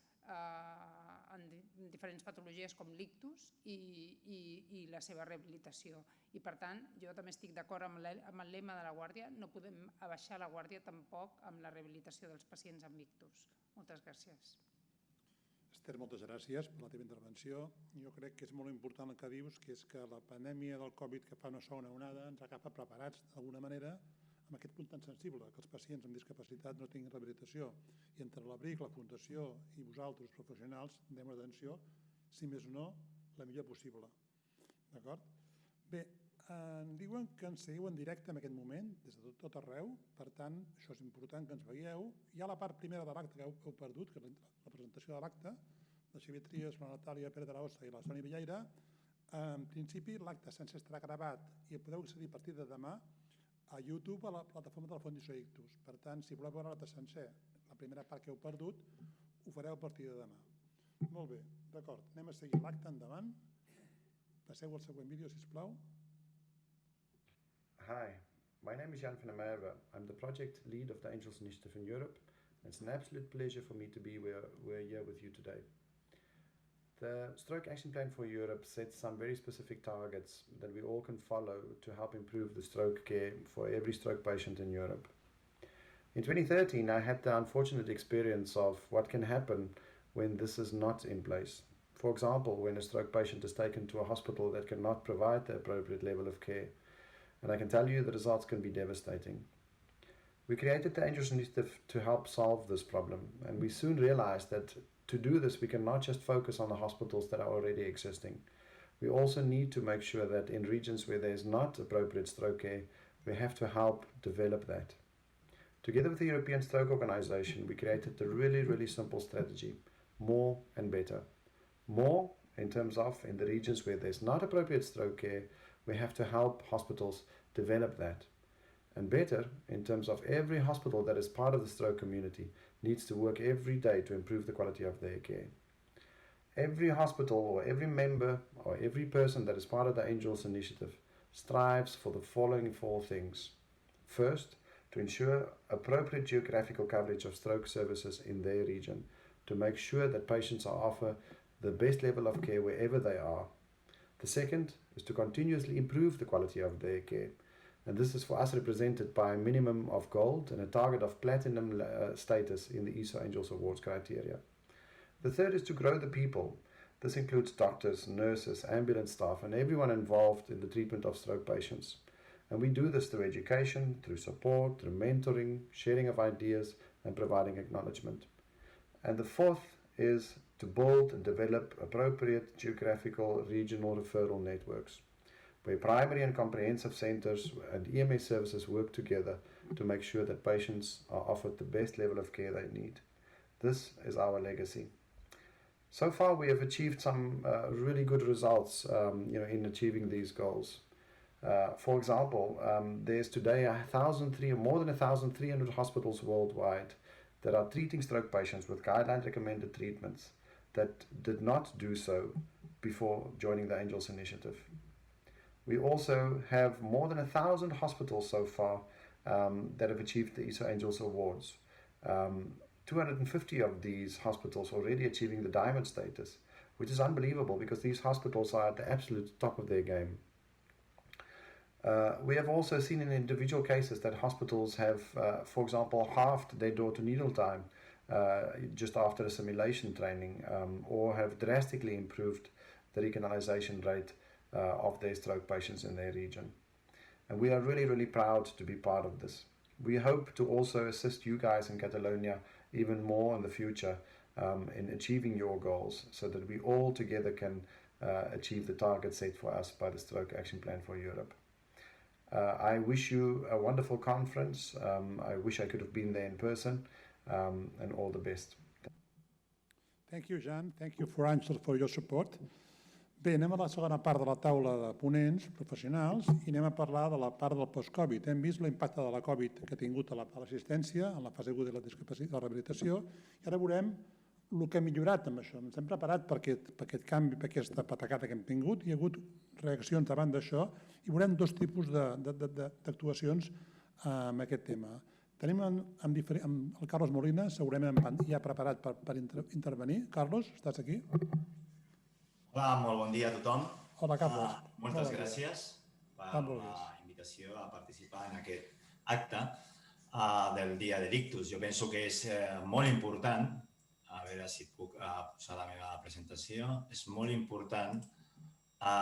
com l'ictus i la seva rehabilitació. I, per tant, jo també estic d'acord amb el lema de la Guàrdia, no podem abaixar la guàrdia tampoc amb la rehabilitació dels pacients amb ictus. Moltes gràcies. Esther, moltes gràcies per la teva intervenció. Jo crec que és molt important el que dius, que és que la pandèmia del Covid, que fa una segona onada, ens agafa preparats d'alguna manera amb aquest punt tan sensible, que els pacients amb discapacitat no tinguin rehabilitació. I entre l'Abric, la Fundació i vosaltres, professionals, donem l'atenció, si més no, la millor possible. D'acord? Bé, em diuen que ens seguiu en directe en aquest moment, des de tot arreu, per tant, això és important que ens veieu. Hi ha la part primera de l'acte que heu perdut, que és la presentació de l'acte, la Xavier Trias, la Natàlia Pérez de la Ossa i la Sònia Villaire. En principi, l'acte sencer estarà gravat i podeu accedir a partir de demà a YouTube, a la plataforma de la Fundació Ictus. Per tant, si voleu veure l'acte sencer, la primera part que heu perdut, ho fareu a partir de demà. Molt bé, d'acord. Anem a seguir l'acte endavant. Passeu al següent vídeo, sisplau. Hi, my name is Jan van der Merwe. I'm the project lead of the Angels Initiative in Europe. It's an absolute pleasure for me to be here with you today. The Stroke Action Plan for Europe sets some very specific targets that we all can follow to help improve the stroke care for every stroke patient in Europe. In 2013, I had the unfortunate experience of what can happen when this is not in place. For example, when a stroke patient is taken to a hospital that cannot provide the appropriate level of care, and I can tell you the results can be devastating. We created the Angels Initiative to help solve this problem, and we soon realized that to do this we cannot just focus on the hospitals that are already existing. We also need to make sure that in regions where there is not appropriate stroke care, we have to help develop that. Together with the European Stroke Organization, we created a really simple strategy: more and better. More in terms of in the regions where there's not appropriate stroke care, we have to help hospitals develop that. And better in terms of every hospital that is part of the stroke community needs to work every day to improve the quality of their care. Every hospital or every member or every person that is part of the Angels Initiative strives for the following 4 things. First, to ensure appropriate geographical coverage of stroke services in their region, to make sure that patients are offered the best level of care wherever they are. The second is to continuously improve the quality of their care, and this is for us represented by a minimum of gold and a target of platinum status in the ESO Angels Awards criteria. The third is to grow the people. This includes doctors, nurses, ambulance staff, and everyone involved in the treatment of stroke patients. And we do this through education, through support, through mentoring, sharing of ideas, and providing acknowledgement. And the fourth is to build and develop appropriate geographical regional referral networks, where primary and comprehensive centers and EMS services work together to make sure that patients are offered the best level of care they need. This is our legacy. So far, we have achieved some really good results in achieving these goals. For example, there's today more than 1,300 hospitals worldwide that are treating stroke patients with guideline-recommended treatments that did not do so before joining the Angels Initiative. We also have more than 1,000 hospitals so far that have achieved the ESO Angels Awards. 250 of these hospitals already achieving the diamond status, which is unbelievable because these hospitals are at the absolute top of their game. We have also seen in individual cases that hospitals have, for example, halved their door-to-needle time just after assimilation training, or have drastically improved the recanalization rate of their stroke patients in their region. And we are really proud to be part of this. We hope to also assist you guys in Catalonia even more in the future in achieving your goals, so that we all together can achieve the target set for us by the Stroke Action Plan for Europe. I wish you a wonderful conference. I wish I could have been there in person, and all the best. Thank you, Jan. Thank you, Àngel, for your support. Bé, anem a la segona part de la taula de ponents professionals i anem a parlar de la part del post-Covid. Hem vist l'impacte de la Covid que ha tingut a l'assistència, en la fase aguda de la rehabilitació, i ara veurem el que ha millorat amb això. Ens hem preparat per aquest canvi, per aquesta patacada que hem tingut. Hi ha hagut reaccions davant d'això i veurem 2 tipus d'actuacions amb aquest tema. Tenim el Carlos Molina, segurament ja preparat per intervenir. Carlos, estàs aquí? Hola, molt bon dia a tothom. Hola, Carlos. Moltes gràcies per la invitació a participar en aquest acte del Dia de l'Ictus. Jo penso que és molt important, a veure si puc posar la meva presentació, és molt important, a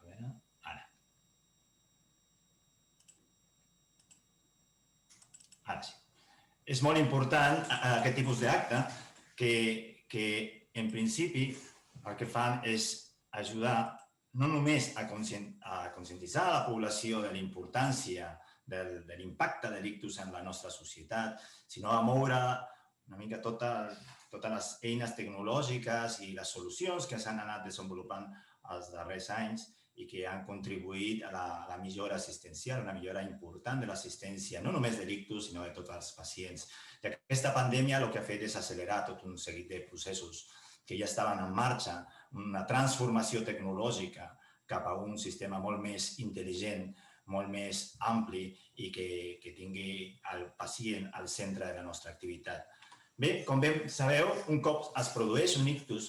veure, ara. Ara sí. És molt important aquest tipus d'acte que en principi el que fan és ajudar no només a conscientitzar la població de la importància de l'impacte de l'ictus en la nostra societat, sinó a moure una mica totes les eines tecnològiques i les solucions que s'han anat desenvolupant els darrers anys i que han contribuït a la millora assistencial, una millora important de l'assistència, no només de l'ictus, sinó de tots els pacients. I aquesta pandèmia el que ha fet és accelerar tot un seguit de processos que ja estaven en marxa, una transformació tecnològica cap a un sistema molt més intel·ligent, molt més ampli i que tingui el pacient al centre de la nostra activitat. Bé, com bé sabeu, un cop es produeix un ictus,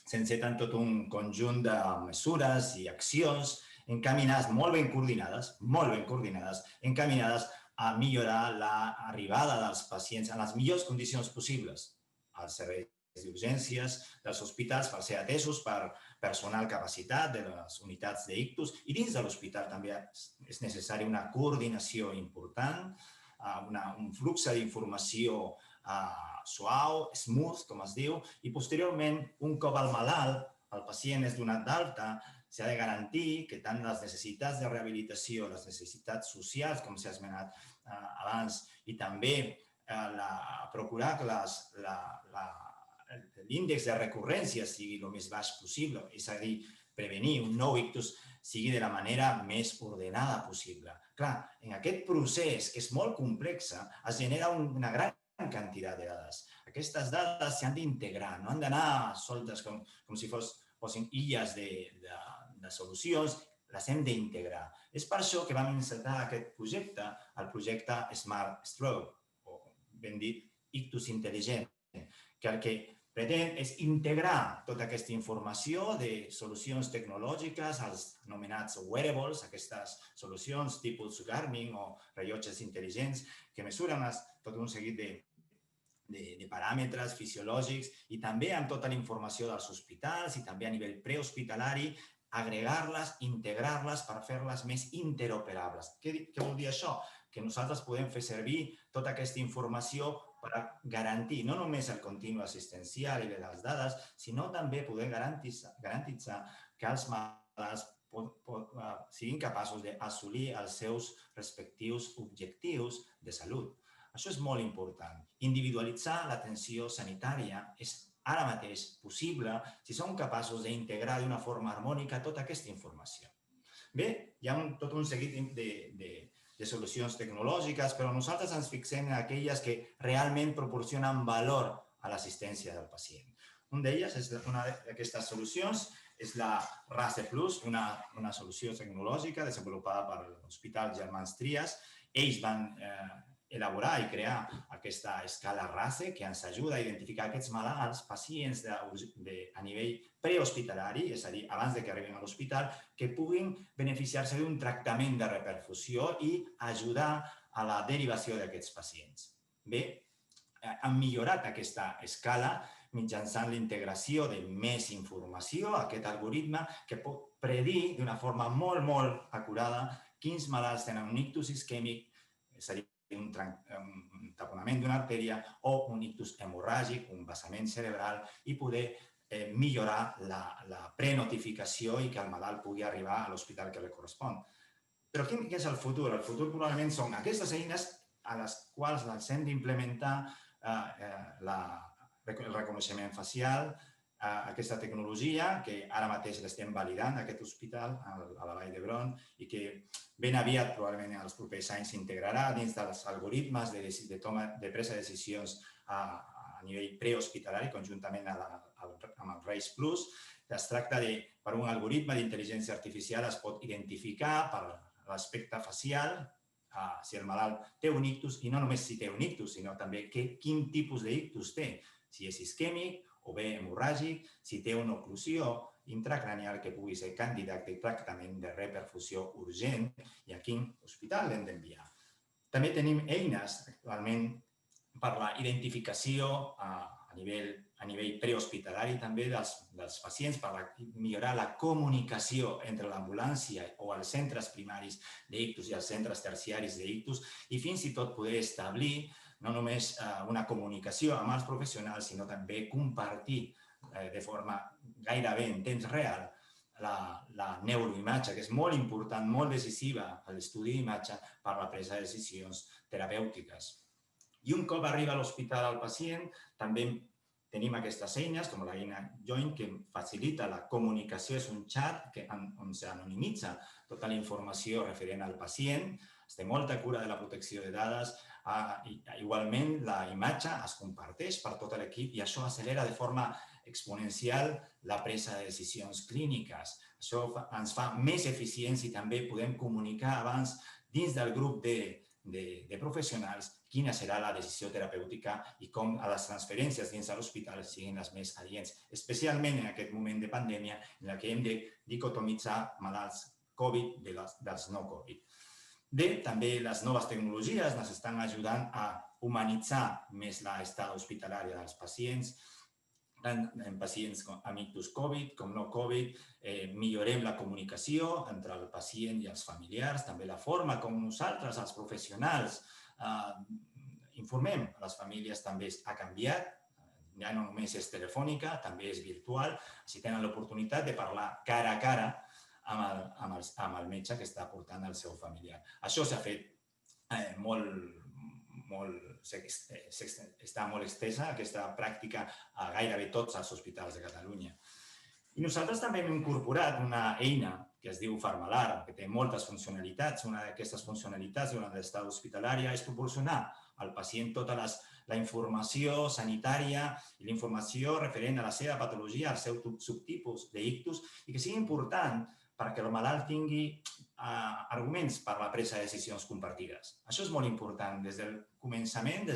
s'enceten tot un conjunt de mesures i accions encaminades, molt ben coordinades, encaminades a millorar l'arribada dels pacients en les millors condicions possibles als serveis d'urgències dels hospitals per ser atesos per personal capacitat de les unitats d'ictus, i dins de l'hospital també és necessari una coordinació important, un flux d'informació suau, smooth, com es diu, i posteriorment, un cop el malalt, el pacient és donat d'alta, s'ha de garantir que tant les necessitats de rehabilitació, les necessitats socials, com s'ha esmenat abans, i també procurar que l'índex de recurrència sigui el més baix possible, és a dir, prevenir un nou ictus sigui de la manera més ordenada possible. Clar, en aquest procés, que és molt complex, es genera una gran quantitat de dades. Aquestes dades s'han d'integrar, no han d'anar soltes com si fossin illes de solucions, les hem d'integrar. És per això que vam encetar aquest projecte, el projecte Smart Stroke, o ben dit, ictus intel·ligent, que el que pretén és integrar tota aquesta informació de solucions tecnològiques, els anomenats wearables, aquestes solucions tipus Garmin o rellotges intel·ligents que mesuren tot un seguit de paràmetres fisiològics i també amb tota la informació dels hospitals i també a nivell prehospitalari, agregar-les, integrar-les per fer-les més interoperables. Què vol dir això? Que nosaltres podem fer servir tota aquesta informació per garantir no només el continu assistencial i de les dades, sinó també poder garantir que els malalts siguin capaços d'assolir els seus respectius objectius de salut. Això és molt important. Individualitzar l'atenció sanitària és ara mateix possible si som capaços d'integrar d'una forma harmònica tota aquesta informació. Bé, hi ha tot un seguit de solucions tecnològiques, però nosaltres ens fixem en aquelles que realment proporcionen valor a l'assistència del pacient. Una d'elles, una d'aquestes solucions, és la RACE Plus, una solució tecnològica desenvolupada per l'Hospital Germans Trias. Ells van elaborar i crear aquesta escala RACE que ens ajuda a identificar aquests malalts, pacients a nivell prehospitalari, és a dir, abans que arribin a l'hospital, que puguin beneficiar-se d'un tractament de reperfusió i ajudar a la derivació d'aquests pacients. Bé, han millorat aquesta escala mitjançant la integració de més informació, aquest algoritme que pot predir d'una forma molt, molt acurada quins malalts tenen un ictus isquèmic, és a dir, un taponament d'una artèria o un ictus hemorràgic, un vessament cerebral, i poder millorar la prenotificació i que el malalt pugui arribar a l'hospital que li correspon. Però quin és el futur? El futur probablement són aquestes eines a les quals els hem d'implementar el reconeixement facial, aquesta tecnologia que ara mateix l'estem validant a aquest hospital, a la Vall d'Hebron, i que ben aviat, probablement en els propers anys, s'integrarà dins dels algoritmes de presa de decisions a nivell prehospitalari, conjuntament amb el RACE Plus. Es tracta de, per un algoritme d'intel·ligència artificial, es pot identificar per l'aspecte facial si el malalt té un ictus, i no només si té un ictus, sinó també quin tipus d'ictus té, si és isquèmic o bé hemorràgic, si té una oclusió intracranial que pugui ser candidat de tractament de reperfusió urgent i a quin hospital l'hem d'enviar. També tenim eines actualment per la identificació a nivell prehospitalari també dels pacients, per millorar la comunicació entre l'ambulància o els centres primaris d'ictus i els centres terciaris d'ictus i fins i tot poder establir no només una comunicació amb els professionals, sinó també compartir de forma gairebé en temps real la neuroimatge, que és molt important, molt decisiva a l'estudi d'imatge per a la presa de decisions terapèutiques. I un cop arriba a l'hospital el pacient, també tenim aquestes eines, com l'eina Join, que facilita la comunicació, és un xat on s'anonimitza tota la informació referent al pacient, es té molta cura de la protecció de dades, igualment la imatge es comparteix per tot l'equip i això accelera de forma exponencial la presa de decisions clíniques. Això ens fa més eficients i també podem comunicar abans dins del grup de professionals quina serà la decisió terapèutica i com les transferències dins de l'hospital siguin les més adients, especialment en aquest moment de pandèmia en què hem de dicotomitzar malalts Covid dels no Covid. Bé, també les noves tecnologies ens estan ajudant a humanitzar més l'estada hospitalària dels pacients tant en pacients amb ictus Covid com no Covid, millorem la comunicació entre el pacient i els familiars, també la forma com nosaltres, els professionals, informem les famílies també ha canviat, ja no només és telefònica, també és virtual, si tenen l'oportunitat de parlar cara a cara amb el metge que està portant el seu familiar. Això s'ha fet està molt estesa, aquesta pràctica a gairebé tots els hospitals de Catalunya. I nosaltres també hem incorporat una eina que es diu Farmalar, que té moltes funcionalitats. Una d'aquestes funcionalitats durant l'estada hospitalària és proporcionar al pacient tota la informació sanitària i la informació referent a la seva patologia, al seu subtipus d'ictus, i que sigui important perquè el malalt tingui arguments per la presa de decisions compartides. Això és molt important. Des del començament,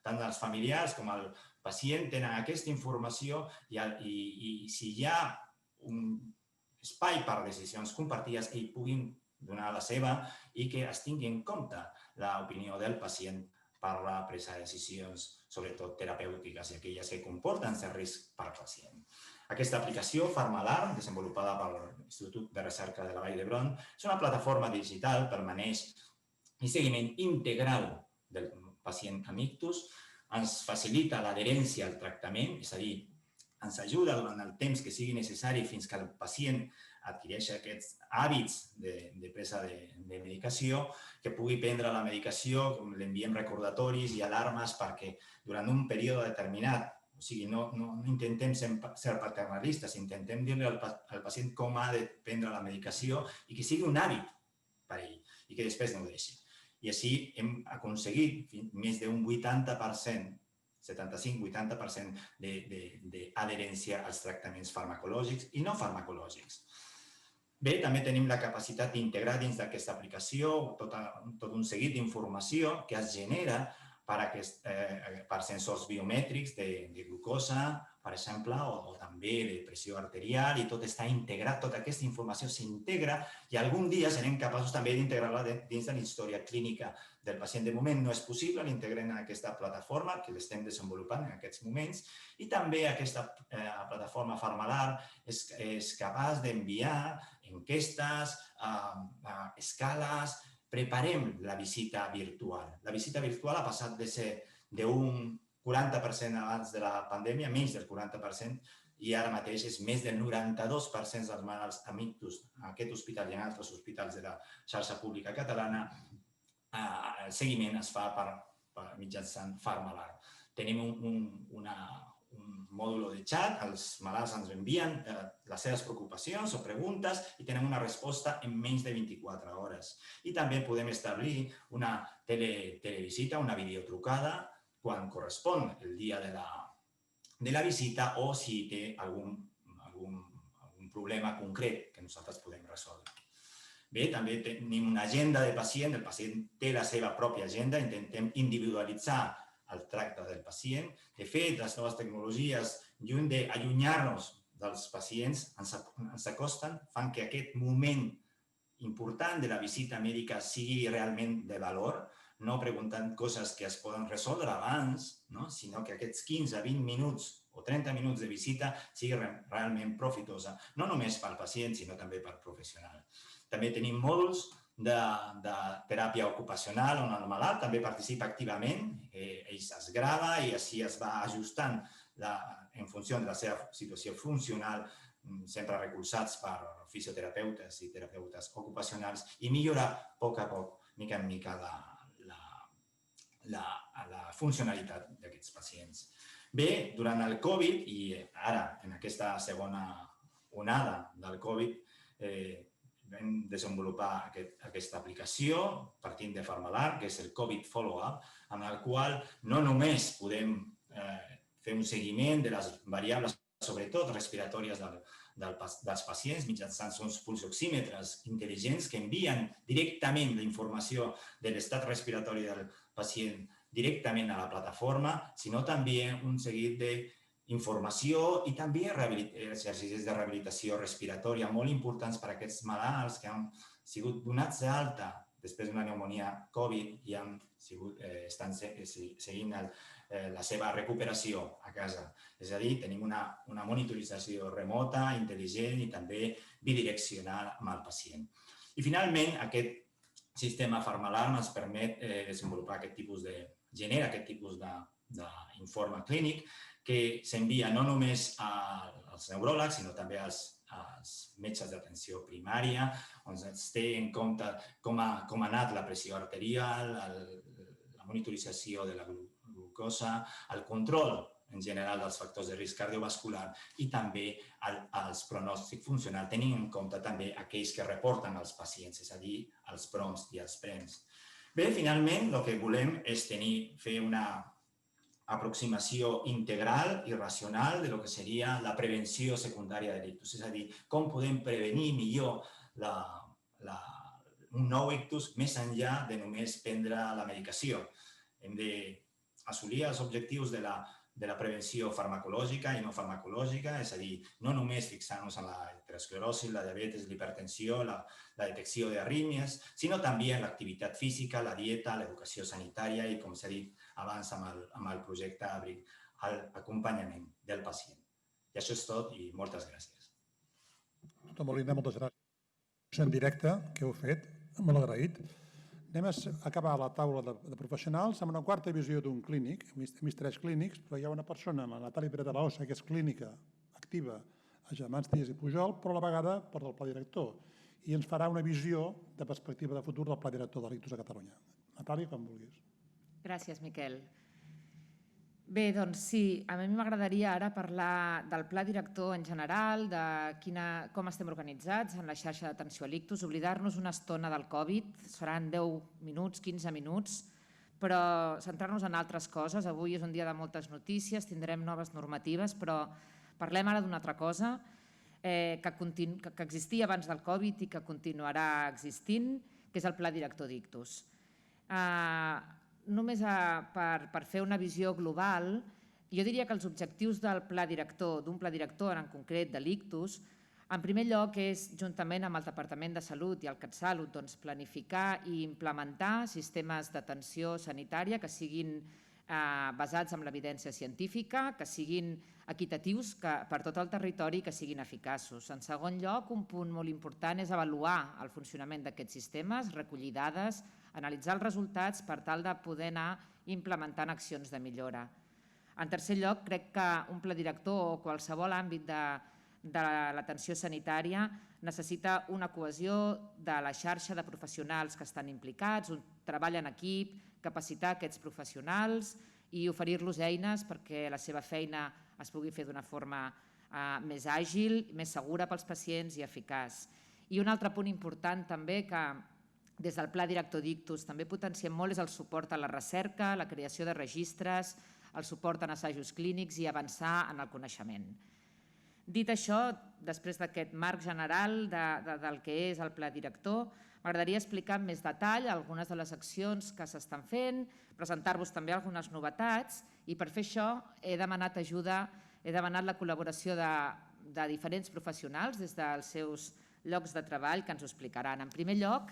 tant dels familiars com el pacient tenen aquesta informació i si hi ha un espai per decisions compartides, ells puguin donar la seva i que es tingui en compte l'opinió del pacient per la presa de decisions, sobretot terapèutiques i aquelles que comporten cert risc per al pacient. Aquesta aplicació, Farmalar, desenvolupada per l'Institut de Recerca de la Vall d'Hebron, és una plataforma digital per maneig i seguiment integral del pacient amb ictus, ens facilita l'adherència al tractament, és a dir, ens ajuda durant el temps que sigui necessari fins que el pacient adquireixi aquests hàbits de presa de medicació, que pugui prendre la medicació, l'enviem recordatoris i alarmes perquè durant un període determinat, o sigui, no intentem ser paternalistes, intentem dir-li al pacient com ha de prendre la medicació i que sigui un hàbit per ell i que després no ho deixi. I així hem aconseguit més d'un 80%, 75-80% d'adherència als tractaments farmacològics i no farmacològics. Bé, també tenim la capacitat d'integrar dins d'aquesta aplicació tot un seguit d'informació que es genera per sensors biomètrics de glucosa, per exemple, o també de pressió arterial, i tot està integrat, tota aquesta informació s'integra i algun dia serem capaços també d'integrar-la dins de la història clínica del pacient. De moment no és possible, l'integrem en aquesta plataforma que l'estem desenvolupant en aquests moments, i també aquesta plataforma Farmalar és capaç d'enviar enquestes, escales. Preparem la visita virtual. La visita virtual ha passat de ser d'un 40% abans de la pandèmia, menys del 40%, i ara mateix és més del 92% dels malalts amb ictus en aquest hospital i en altres hospitals de la xarxa pública catalana. El seguiment es fa mitjançant Farmalar. Tenim un mòdul de xat, els malalts ens envien les seves preocupacions o preguntes i tenen una resposta en menys de 24 hores. I també podem establir una televisita, una videotrucada, quan correspon el dia de la visita o si té algun problema concret que nosaltres podem resoldre. Bé, també tenim una agenda de pacient, el pacient té la seva pròpia agenda, intentem individualitzar el tracte del pacient. De fet, les noves tecnologies, lluny d'allunyar-nos dels pacients, ens acosten, fan que aquest moment important de la visita mèdica sigui realment de valor, no preguntant coses que es poden resoldre abans, sinó que aquests 15, 20 minuts o 30 minuts de visita sigui realment profitosa, no només pel pacient, sinó també pel professional. També tenim mòduls de teràpia ocupacional on el malalt també participa activament, ell es grava i així es va ajustant en funció de la seva situació funcional, sempre recolzats per fisioterapeutes i terapeutes ocupacionals, i millorar a poc, mica en mica, la funcionalitat d'aquests pacients. Bé, durant el Covid i ara en aquesta segona onada del Covid, vam desenvolupar aquesta aplicació partint de Farmalar, que és el Covid Follow-up, amb el qual no només podem fer un seguiment de les variables, sobretot respiratòries dels pacients, mitjançant uns pulsoxímetres intel·ligents que envien directament la informació de l'estat respiratori del pacient directament a la plataforma, sinó també un seguit d'informació i també exercicis de rehabilitació respiratòria molt importants per a aquests malalts que han sigut donats d'alta després d'una pneumònia Covid i estan seguint la seva recuperació a casa. És a dir, tenim una monitorització remota, intel·ligent i també bidireccional amb el pacient. I finalment, aquest sistema PharmaAlarm ens permet desenvolupar genera aquest tipus d'informe clínic que s'envia no només als neuròlegs, sinó també als metges d'atenció primària, on es té en compte com ha anat la pressió arterial, la monitorització de la glucosa, el control en general dels factors de risc cardiovascular i també els pronòstics funcionals, tenint en compte també aquells que reporten als pacients, és a dir, els PROMs i els PREMs. Bé, finalment, el que volem és fer una aproximació integral i racional de lo que seria la prevenció secundària de l'ictus, és a dir, com podem prevenir millor un nou ictus més enllà de només prendre la medicació. Hem d'assolir els objectius de la prevenció farmacològica i no farmacològica, és a dir, no només fixar-nos en l'aterosclerosi, la diabetes, l'hipertensió, la detecció d'arrítmies, sinó també en l'activitat física, la dieta, l'educació sanitària i, com s'ha dit abans amb el projecte ABRIC, l'acompanyament del pacient. I això és tot i moltes gràcies. Molt linda, moltes gràcies. En directe, que heu fet, molt agraït. Anem a acabar la taula de professionals amb una quarta visió d'un clínic. Hem vist 3 clínics, però hi ha una persona, la Natàlia Pérez de la Ossa, que és clínica activa a Germans Trias i Pujol, però a la vegada porta el pla director. I ens farà una visió de perspectiva de futur del pla director de l'ictus a Catalunya. Natàlia, quan vulguis. Gràcies, Miquel. Bé, doncs sí, a mi m'agradaria ara parlar del pla director en general, de com estem organitzats en la xarxa d'atenció a l'ictus, oblidar-nos una estona del Covid, seran 10 minuts, 15 minuts, però centrar-nos en altres coses. Avui és un dia de moltes notícies, tindrem noves normatives, però parlem ara d'una altra cosa que existia abans del Covid i que continuarà existint, que és el pla director d'ictus. Només per fer una visió global, jo diria que els objectius d'un pla director en concret de l'ictus, en primer lloc és, juntament amb el Departament de Salut i el CatSalut, planificar i implementar sistemes d'atenció sanitària que siguin basats en l'evidència científica, que siguin equitatius per tot el territori i que siguin eficaços. En segon lloc, un punt molt important és avaluar el funcionament d'aquests sistemes, recollir dades, analitzar els resultats per tal de poder anar implementant accions de millora. En tercer lloc, crec que un pla director o qualsevol àmbit de l'atenció sanitària necessita una cohesió de la xarxa de professionals que estan implicats, un treball en equip, capacitar aquests professionals i oferir-los eines perquè la seva feina es pugui fer d'una forma més àgil, més segura pels pacients i eficaç. I un altre punt important també que des del Pla Director d'Ictus també potenciem molt és el suport a la recerca, la creació de registres, el suport en assajos clínics i avançar en el coneixement. Dit això, després d'aquest marc general del que és el Pla Director, m'agradaria explicar amb més detall algunes de les accions que s'estan fent, presentar-vos també algunes novetats i per fer això he demanat la col·laboració de diferents professionals des dels seus llocs de treball que ens ho explicaran. En primer lloc,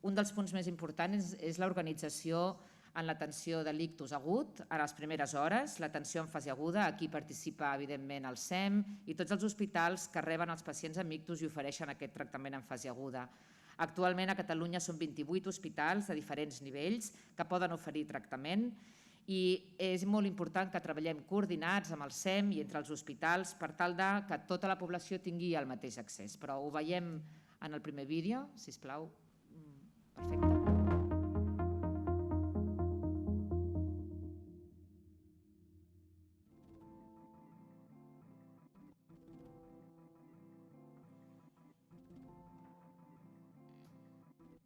un dels punts més importants és l'organització en l'atenció de l'ictus agut a les primeres hores, l'atenció en fase aguda. Aquí participa, evidentment, el SEM i tots els hospitals que reben els pacients amb ictus i ofereixen aquest tractament en fase aguda. Actualment a Catalunya són 28 hospitals de diferents nivells que poden oferir tractament i és molt important que treballem coordinats amb el SEM i entre els hospitals per tal que tota la població tingui el mateix accés. Però ho veiem en el primer vídeo, sisplau. Perfecte.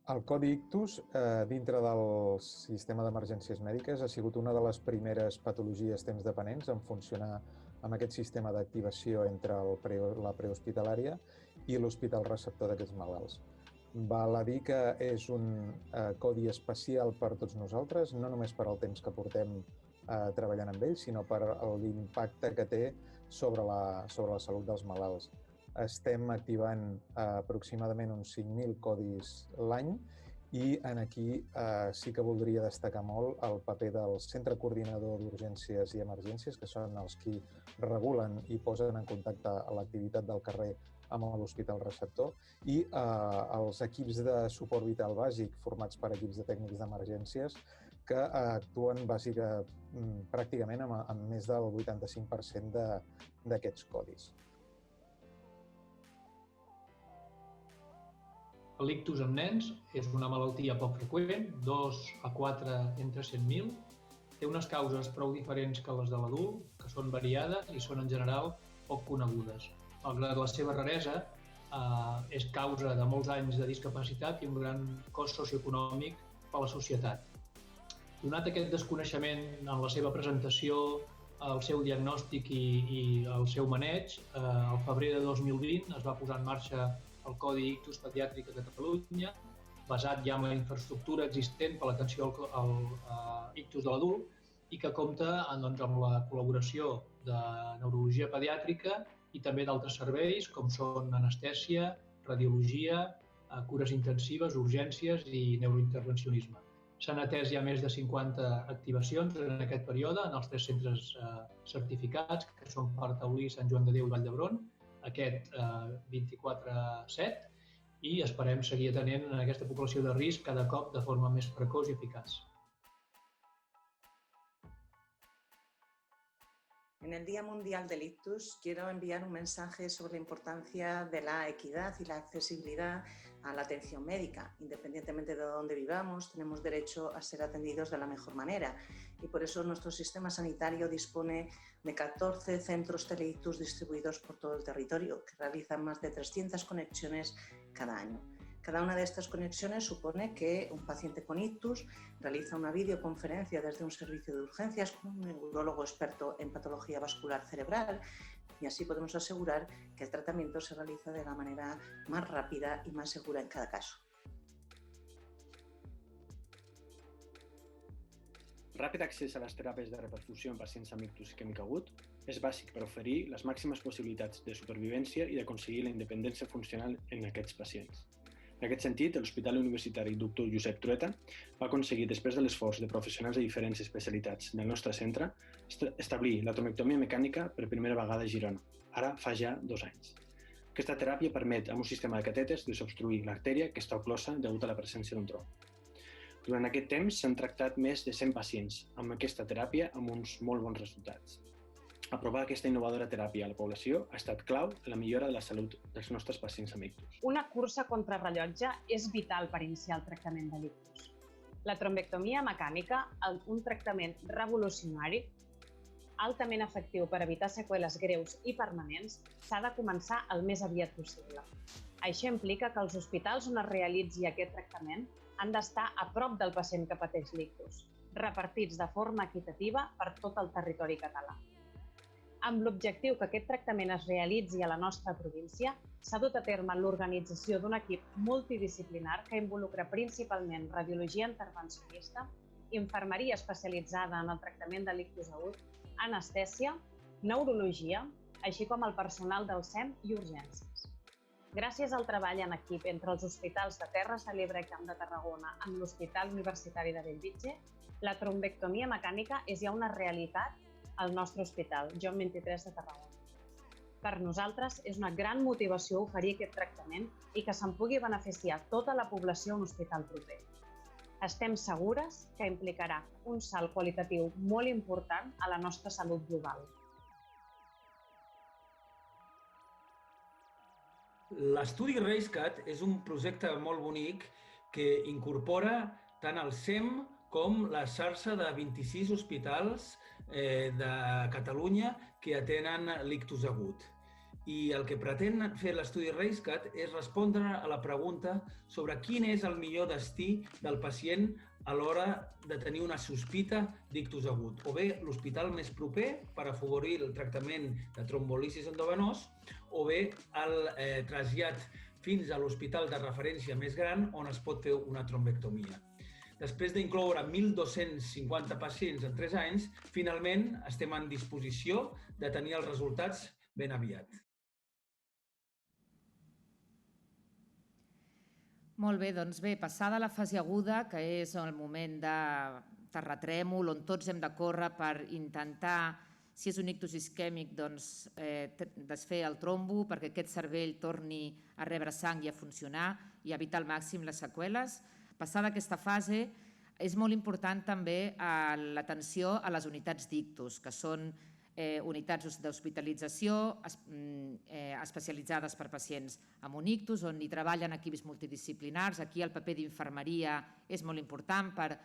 El Codi Ictus, dintre del sistema d'emergències mèdiques, ha sigut una de les primeres patologies temps dependents en funcionar amb aquest sistema d'activació entre la prehospitalària i l'hospital receptor d'aquests malalts. Val a dir que és un codi especial per tots nosaltres, no només per al temps que portem treballant amb ell, sinó per l'impacte que té sobre la salut dels malalts. Estem activant aproximadament uns 5.000 codis l'any I aquí sí que voldria destacar molt el paper del Centre Coordinador d'Urgències i Emergències, que són els qui regulen i posen en contacte l'activitat del carrer amb l'hospital receptor, i els equips de suport vital bàsic formats per equips de tècnics d'emergències que actuen pràcticament amb més del 85% d'aquests codis. L'ictus en nens és una malaltia poc freqüent, 2 a 4 entre 100.000. Té unes causes prou diferents que les de l'adult, que són variades i són en general poc conegudes. Malgrat la seva raresa, és causa de molts anys de discapacitat i un gran cost socioeconòmic per a la societat. Donat aquest desconeixement en la seva presentació, el seu diagnòstic i el seu maneig, al febrer de 2020 es va posar en marxa el Codi Ictus Pediàtric a Catalunya, basat ja en la infraestructura existent per a l'atenció al ictus de l'adult i que compta amb la col·laboració de neurologia pediàtrica i també d'altres serveis com són anestèsia, radiologia, cures intensives, urgències i neurointervencionisme. S'han atès ja més de 50 activacions en aquest període en els 3 centres certificats, que són Parc Taulí, Sant Joan de Déu i Vall d'Hebron, aquest 24/7, i esperem seguir atenent en aquesta població de risc cada cop de forma més precoç i eficaç. En el Día Mundial del Ictus quiero enviar un mensaje sobre la importancia de la equidad y la accesibilidad a la atención médica. Independientemente de dónde vivamos, tenemos derecho a ser atendidos de la mejor manera y por eso nuestro sistema sanitario dispone de 14 centros teleictus distribuidos por todo el territorio que realizan más de 300 conexiones cada año. Cada una de estas conexiones supone que un paciente con ictus realiza una videoconferencia desde un servicio de urgencias con un neurólogo experto en patología vascular cerebral y así podemos asegurar que el tratamiento se realiza de la manera más rápida y más segura en cada caso. El ràpid accés a les teràpies de reperfusió en pacients amb ictus isquèmic agut és bàsic per oferir les màximes possibilitats de supervivència i d'aconseguir la independència funcional en aquests pacients. En aquest sentit, l'Hospital Universitari Dr. Josep Trueta va aconseguir, després de l'esforç de professionals de diferents especialitats del nostre centre, establir la trombectomia mecànica per primera vegada a Girona, ara fa ja 2 anys. Aquesta teràpia permet, amb un sistema de catèters, desobstruir l'artèria que està oclosa degut a la presència d'un tronc. Durant aquest temps s'han tractat més de 100 pacients amb aquesta teràpia amb uns molt bons resultats. Aprovar aquesta innovadora teràpia a la població ha estat clau en la millora de la salut dels nostres pacients amb ictus. Una cursa contra rellotge és vital per iniciar el tractament de l'ictus. La trombectomia mecànica, un tractament revolucionari, altament efectiu per evitar seqüeles greus i permanents, s'ha de començar el més aviat possible. Això implica que els hospitals on es realitzi aquest tractament han d'estar a prop del pacient que pateix l'ictus, repartits de forma equitativa per tot el territori català. Amb l'objectiu que aquest tractament es realitzi a la nostra província, s'ha dut a terme l'organització d'un equip multidisciplinar que involucra principalment radiologia intervencionista, infermeria especialitzada en el tractament de l'ictus agut, anestèsia, neurologia, així com el personal del SEM i urgències. Gràcies al treball en equip entre els hospitals de Terres de l'Ebre i Camp de Tarragona amb l'Hospital Universitari de Bellvitge, la trombectomia mecànica és ja una realitat al nostre hospital, Joan 23 de Tarragona. Per nosaltres és una gran motivació oferir aquest tractament i que se'n pugui beneficiar tota la població a un hospital proper. Estem segures que implicarà un salt qualitatiu molt important a la nostra salut global. L'estudi RAISCAT és un projecte molt bonic que incorpora tant el SEM com la xarxa de 26 hospitals de Catalunya que atenen l'ictus agut. I el que pretén fer l'estudi RAISCAT és respondre a la pregunta sobre quin és el millor destí del pacient a l'hora de tenir una sospita d'ictus agut. O bé l'hospital més proper per afavorir el tractament de trombolisis endovenós, o bé el trasllat fins a l'hospital de referència més gran on es pot fer una trombectomia. Després d'incloure 1.250 pacients en 3 anys, finalment estem en disposició de tenir els resultats ben aviat. Molt bé, doncs bé, passada la fase aguda, que és el moment de terratrèmol, on tots hem de córrer per intentar, si és un ictus isquèmic, doncs desfer el trombo perquè aquest cervell torni a rebre sang i a funcionar i evitar al màxim les seqüeles. Passada aquesta fase, és molt important també l'atenció a les unitats d'ictus, que són unitats d'hospitalització especialitzades per pacients amb un ictus, on hi treballen equips multidisciplinars. Aquí el paper d'infermeria és molt important per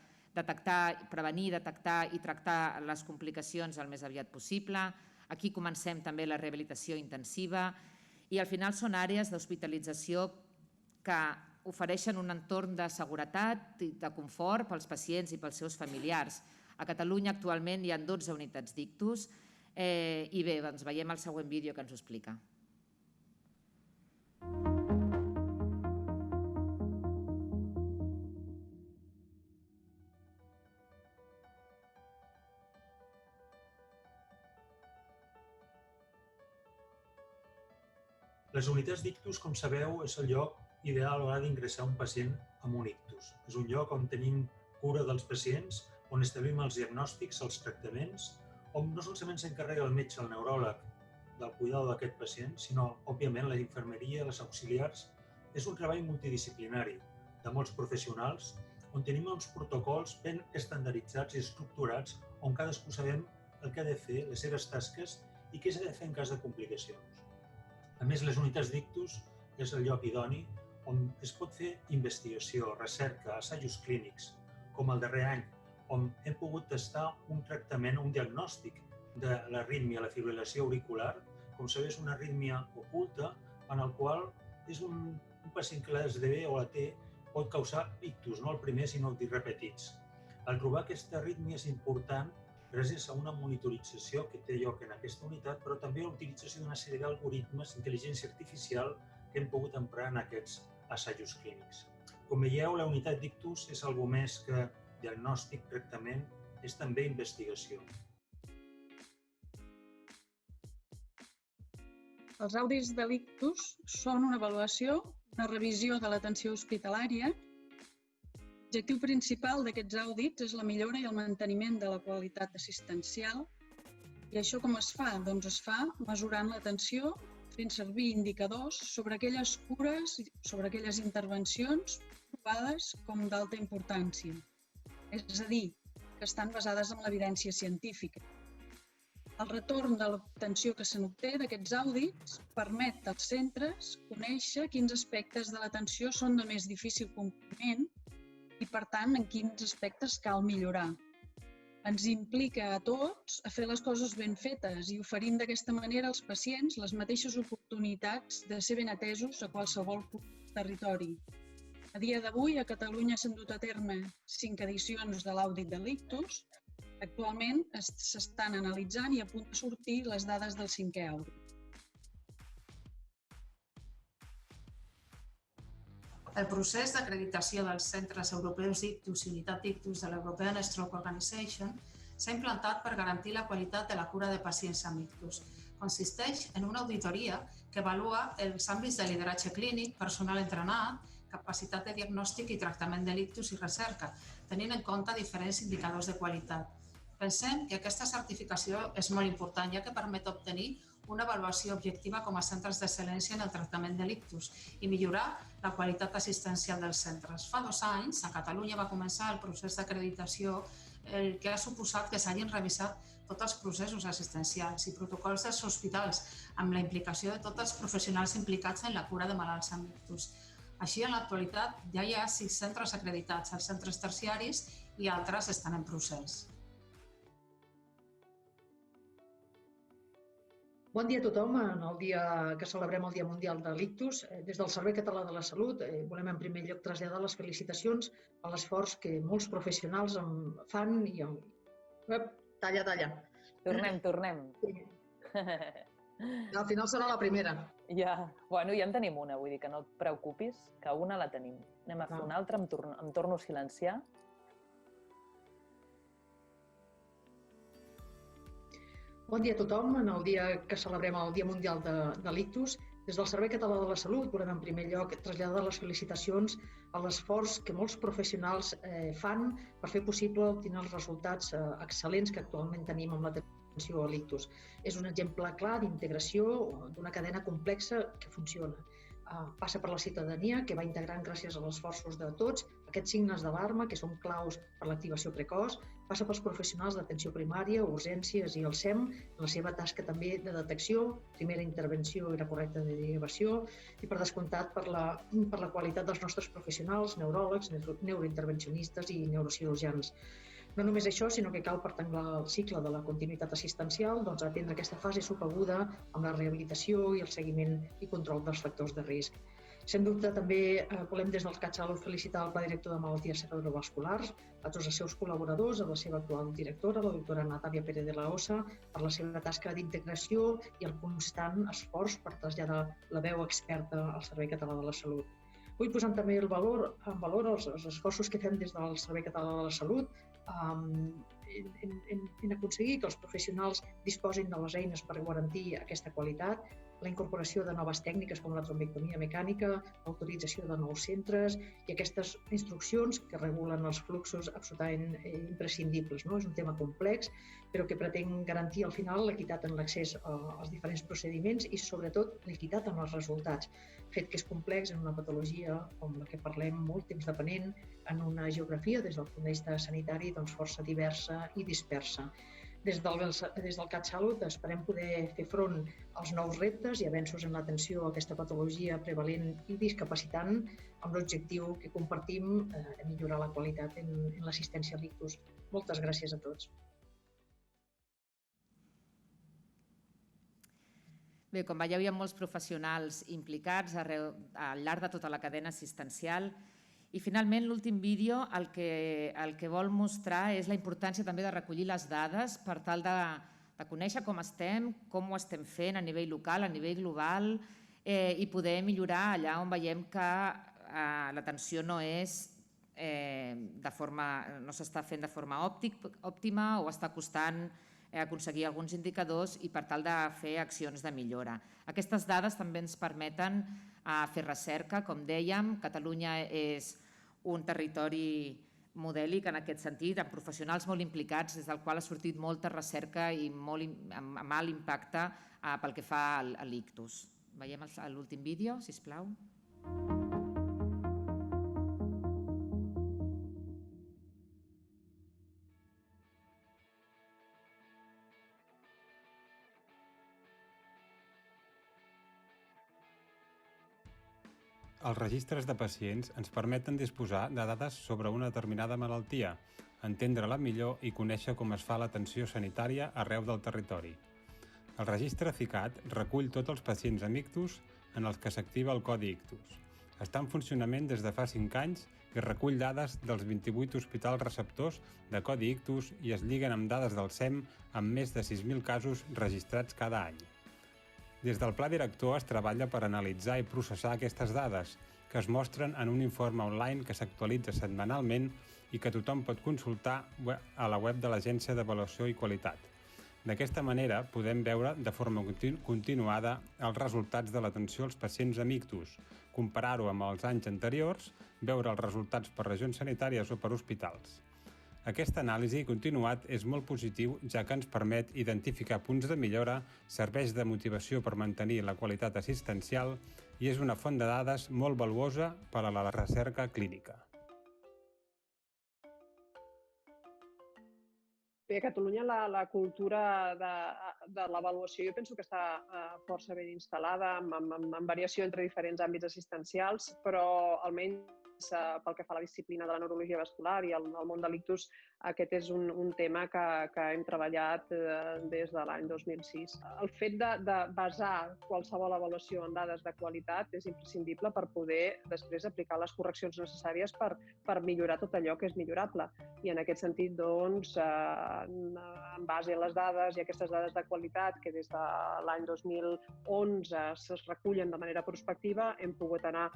prevenir, detectar i tractar les complicacions el més aviat possible. Aquí comencem també la rehabilitació intensiva i al final són àrees d'hospitalització que ofereixen un entorn de seguretat i de confort pels pacients i pels seus familiars. A Catalunya actualment hi ha 12 unitats d'ictus i bé, doncs veiem el següent vídeo que ens ho explica. Les unitats d'ictus, com sabeu, és el lloc ideal a l'hora d'ingressar un pacient amb un ictus. És un lloc on tenim cura dels pacients, on establim els diagnòstics, els tractaments, on no solament s'encarrega el metge, el neuròleg, del cuidado d'aquest pacient, sinó, òbviament, la infermeria, les auxiliars. És un treball multidisciplinari de molts professionals, on tenim uns protocols ben estandarditzats i estructurats, on cadascú sabem el que ha de fer, les seves tasques i què s'ha de fer en cas de complicacions. A més, les unitats d'ictus és el lloc idoni on es pot fer investigació, recerca, assajos clínics, com el darrer any, on hem pogut tastar un tractament, un diagnòstic de l'arrítmia, la fibrilació auricular. Com sabeu, és una arrítmia oculta en el qual és un pacient que l'ESDB o la té pot causar ictus, no el primer, sinó repetits. El trobar aquesta arrítmia és important gràcies a una monitorització que té lloc en aquesta unitat, però també la utilització d'una sèrie d'algoritmes d'intel·ligència artificial que hem pogut emprar en aquests assajos clínics. Com veieu, la unitat d'ictus és algo més que diagnòstic, tractament, és també investigació. Els audits de l'ictus són una avaluació, una revisió de l'atenció hospitalària. L'objectiu principal d'aquests audits és la millora i el manteniment de la qualitat assistencial. I això com es fa? Doncs es fa mesurant l'atenció, fent servir indicadors sobre aquelles cures, sobre aquelles intervencions provades com d'alta importància. És a dir, que estan basades en l'evidència científica. El retorn de l'atenció que se n'obté d'aquests audits permet als centres conèixer quins aspectes de l'atenció són de més difícil compliment i, per tant, en quins aspectes cal millorar. Ens implica a tots a fer les coses ben fetes i oferint d'aquesta manera als pacients les mateixes oportunitats de ser ben atesos a qualsevol territori. A dia d'avui, a Catalunya s'han dut a terme 5 edicions de l'audit de l'ictus. Actualment s'estan analitzant i a punt de sortir les dades del 5è audit. El procés d'acreditació dels centres europeus d'ictus i unitat d'ictus de l'European Stroke Organization s'ha implantat per garantir la qualitat de la cura de pacients amb ictus. Consisteix en una auditoria que avalua els àmbits de lideratge clínic, personal entrenat, capacitat de diagnòstic i tractament de l'ictus i recerca, tenint en compte diferents indicadors de qualitat. Pensem que aquesta certificació és molt important, ja que permet obtenir una avaluació objectiva com a centres d'excel·lència en el tractament de l'ictus i millorar la qualitat assistencial dels centres. Fa 2 anys, a Catalunya va començar el procés d'acreditació, el que ha suposat que s'hagin revisat tots els processos assistencials i protocols dels hospitals, amb la implicació de tots els professionals implicats en la cura de malalts amb ictus. Així, en l'actualitat, ja hi ha 6 centres acreditats als centres terciaris i altres estan en procés. Bon dia a tothom. En el dia que celebrem el Dia Mundial de l'Ictus, des del Servei Català de la Salut volem en primer lloc traslladar les felicitacions a l'esforç que molts professionals fan i... Talla. Tornem. Al final serà la primera. Ja. Bueno, ja en tenim una, vull dir que no et preocupis, que una la tenim. Anem a fer una altra, em torno a silenciar. Bon dia a tothom. En el dia que celebrem el Dia Mundial de l'Ictus, Des del Servei Català de la Salut volem en primer lloc traslladar les felicitacions a l'esforç que molts professionals fan per fer possible obtenir els resultats excel·lents que actualment tenim amb l'atenció a l'ictus. És un exemple clar d'integració d'una cadena complexa que funciona. Passa per la ciutadania, que va integrant gràcies als esforços de tots aquests signes d'alarma que són claus per l'activació precoç, passa pels professionals d'atenció primària, urgències i el SEM, en la seva tasca també de detecció, primera intervenció i la correcta derivació, i per descomptat per la qualitat dels nostres professionals, neuròlegs, neurointervencionistes i neurocirurgians. No només això, sinó que cal pertanglar el cicle de la continuïtat assistencial, doncs atendre aquesta fase subaguda amb la rehabilitació i el seguiment i control dels factors de risc. Sens dubte, també volem des del CatSalut felicitar el Pla Director de Malalties Cerebrovasculars, a tots els seus col·laboradors, a la seva actual directora, la doctora Natàlia Pérez de la Osa, per la seva tasca d'integració i el constant esforç per traslladar la veu experta al Servei Català de la Salut. Vull posar també en valor els esforços que fem des del Servei Català de la Salut en aconseguir que els professionals disposin de les eines per garantir aquesta qualitat, la incorporació de noves tècniques com la trombectomia mecànica, l'autorització de nous centres i aquestes instruccions que regulen els fluxos absolutament imprescindibles. És un tema complex, però que pretén garantir al final l'equitat en l'accés als diferents procediments i sobretot l'equitat en els resultats, fet que és complex en una patologia com la que parlem molt temps depenent, en una geografia des del punt de vista sanitari força diversa i dispersa. Des del CatSalut esperem poder fer front als nous reptes i avenços en l'atenció a aquesta patologia prevalent i discapacitant amb l'objectiu que compartim de millorar la qualitat en l'assistència a l'ictus. Moltes gràcies a tots. Bé, com veieu, hi ha molts professionals implicats al llarg de tota la cadena assistencial. I finalment, l'últim vídeo el que vol mostrar és la importància també de recollir les dades per tal de conèixer com estem, com ho estem fent a nivell local, a nivell global i poder millorar allà on veiem que l'atenció no s'està fent de forma òptima o està costant aconseguir alguns indicadors i per tal de fer accions de millora. Aquestes dades també ens permeten fer recerca, com dèiem. Catalunya és un territori modèlic en aquest sentit, amb professionals molt implicats, des del qual ha sortit molta recerca i amb alt impacte pel que fa a l'ictus. Veiem l'últim vídeo, sisplau. Els registres de pacients ens permeten disposar de dades sobre una determinada malaltia, entendre-la millor i conèixer com es fa l'atenció sanitària arreu del territori. El registre CICAT recull tots els pacients amb ictus en els que s'activa el codi ictus. Està en funcionament des de fa 5 anys i recull dades dels 28 hospitals receptors de codi ictus i es lliguen amb dades del SEM amb més de 6.000 casos registrats cada any. Des del Pla Director es treballa per analitzar i processar aquestes dades, que es mostren en un informe online que s'actualitza setmanalment i que tothom pot consultar a la web de l'Agència d'Avaluació i Qualitat. D'aquesta manera podem veure de forma continuada els resultats de l'atenció als pacients amb ictus, comparar-ho amb els anys anteriors, veure els resultats per regions sanitàries o per hospitals. Aquesta anàlisi continuat és molt positiu, ja que ens permet identificar punts de millora, serveix de motivació per mantenir la qualitat assistencial i és una font de dades molt valuosa per a la recerca clínica. Bé, a Catalunya la cultura de l'avaluació jo penso que està força ben instal·lada, amb variació entre diferents àmbits assistencials, però almenys pel que fa a la disciplina de la neurologia vascular i el món de l'ictus, aquest és un tema que hem treballat des de l'any 2006. El fet de basar qualsevol avaluació en dades de qualitat és imprescindible per poder després aplicar les correccions necessàries per millorar tot allò que és millorable. I en aquest sentit, doncs, en base a les dades i aquestes dades de qualitat que des de l'any 2011 es recullen de manera prospectiva, hem pogut anar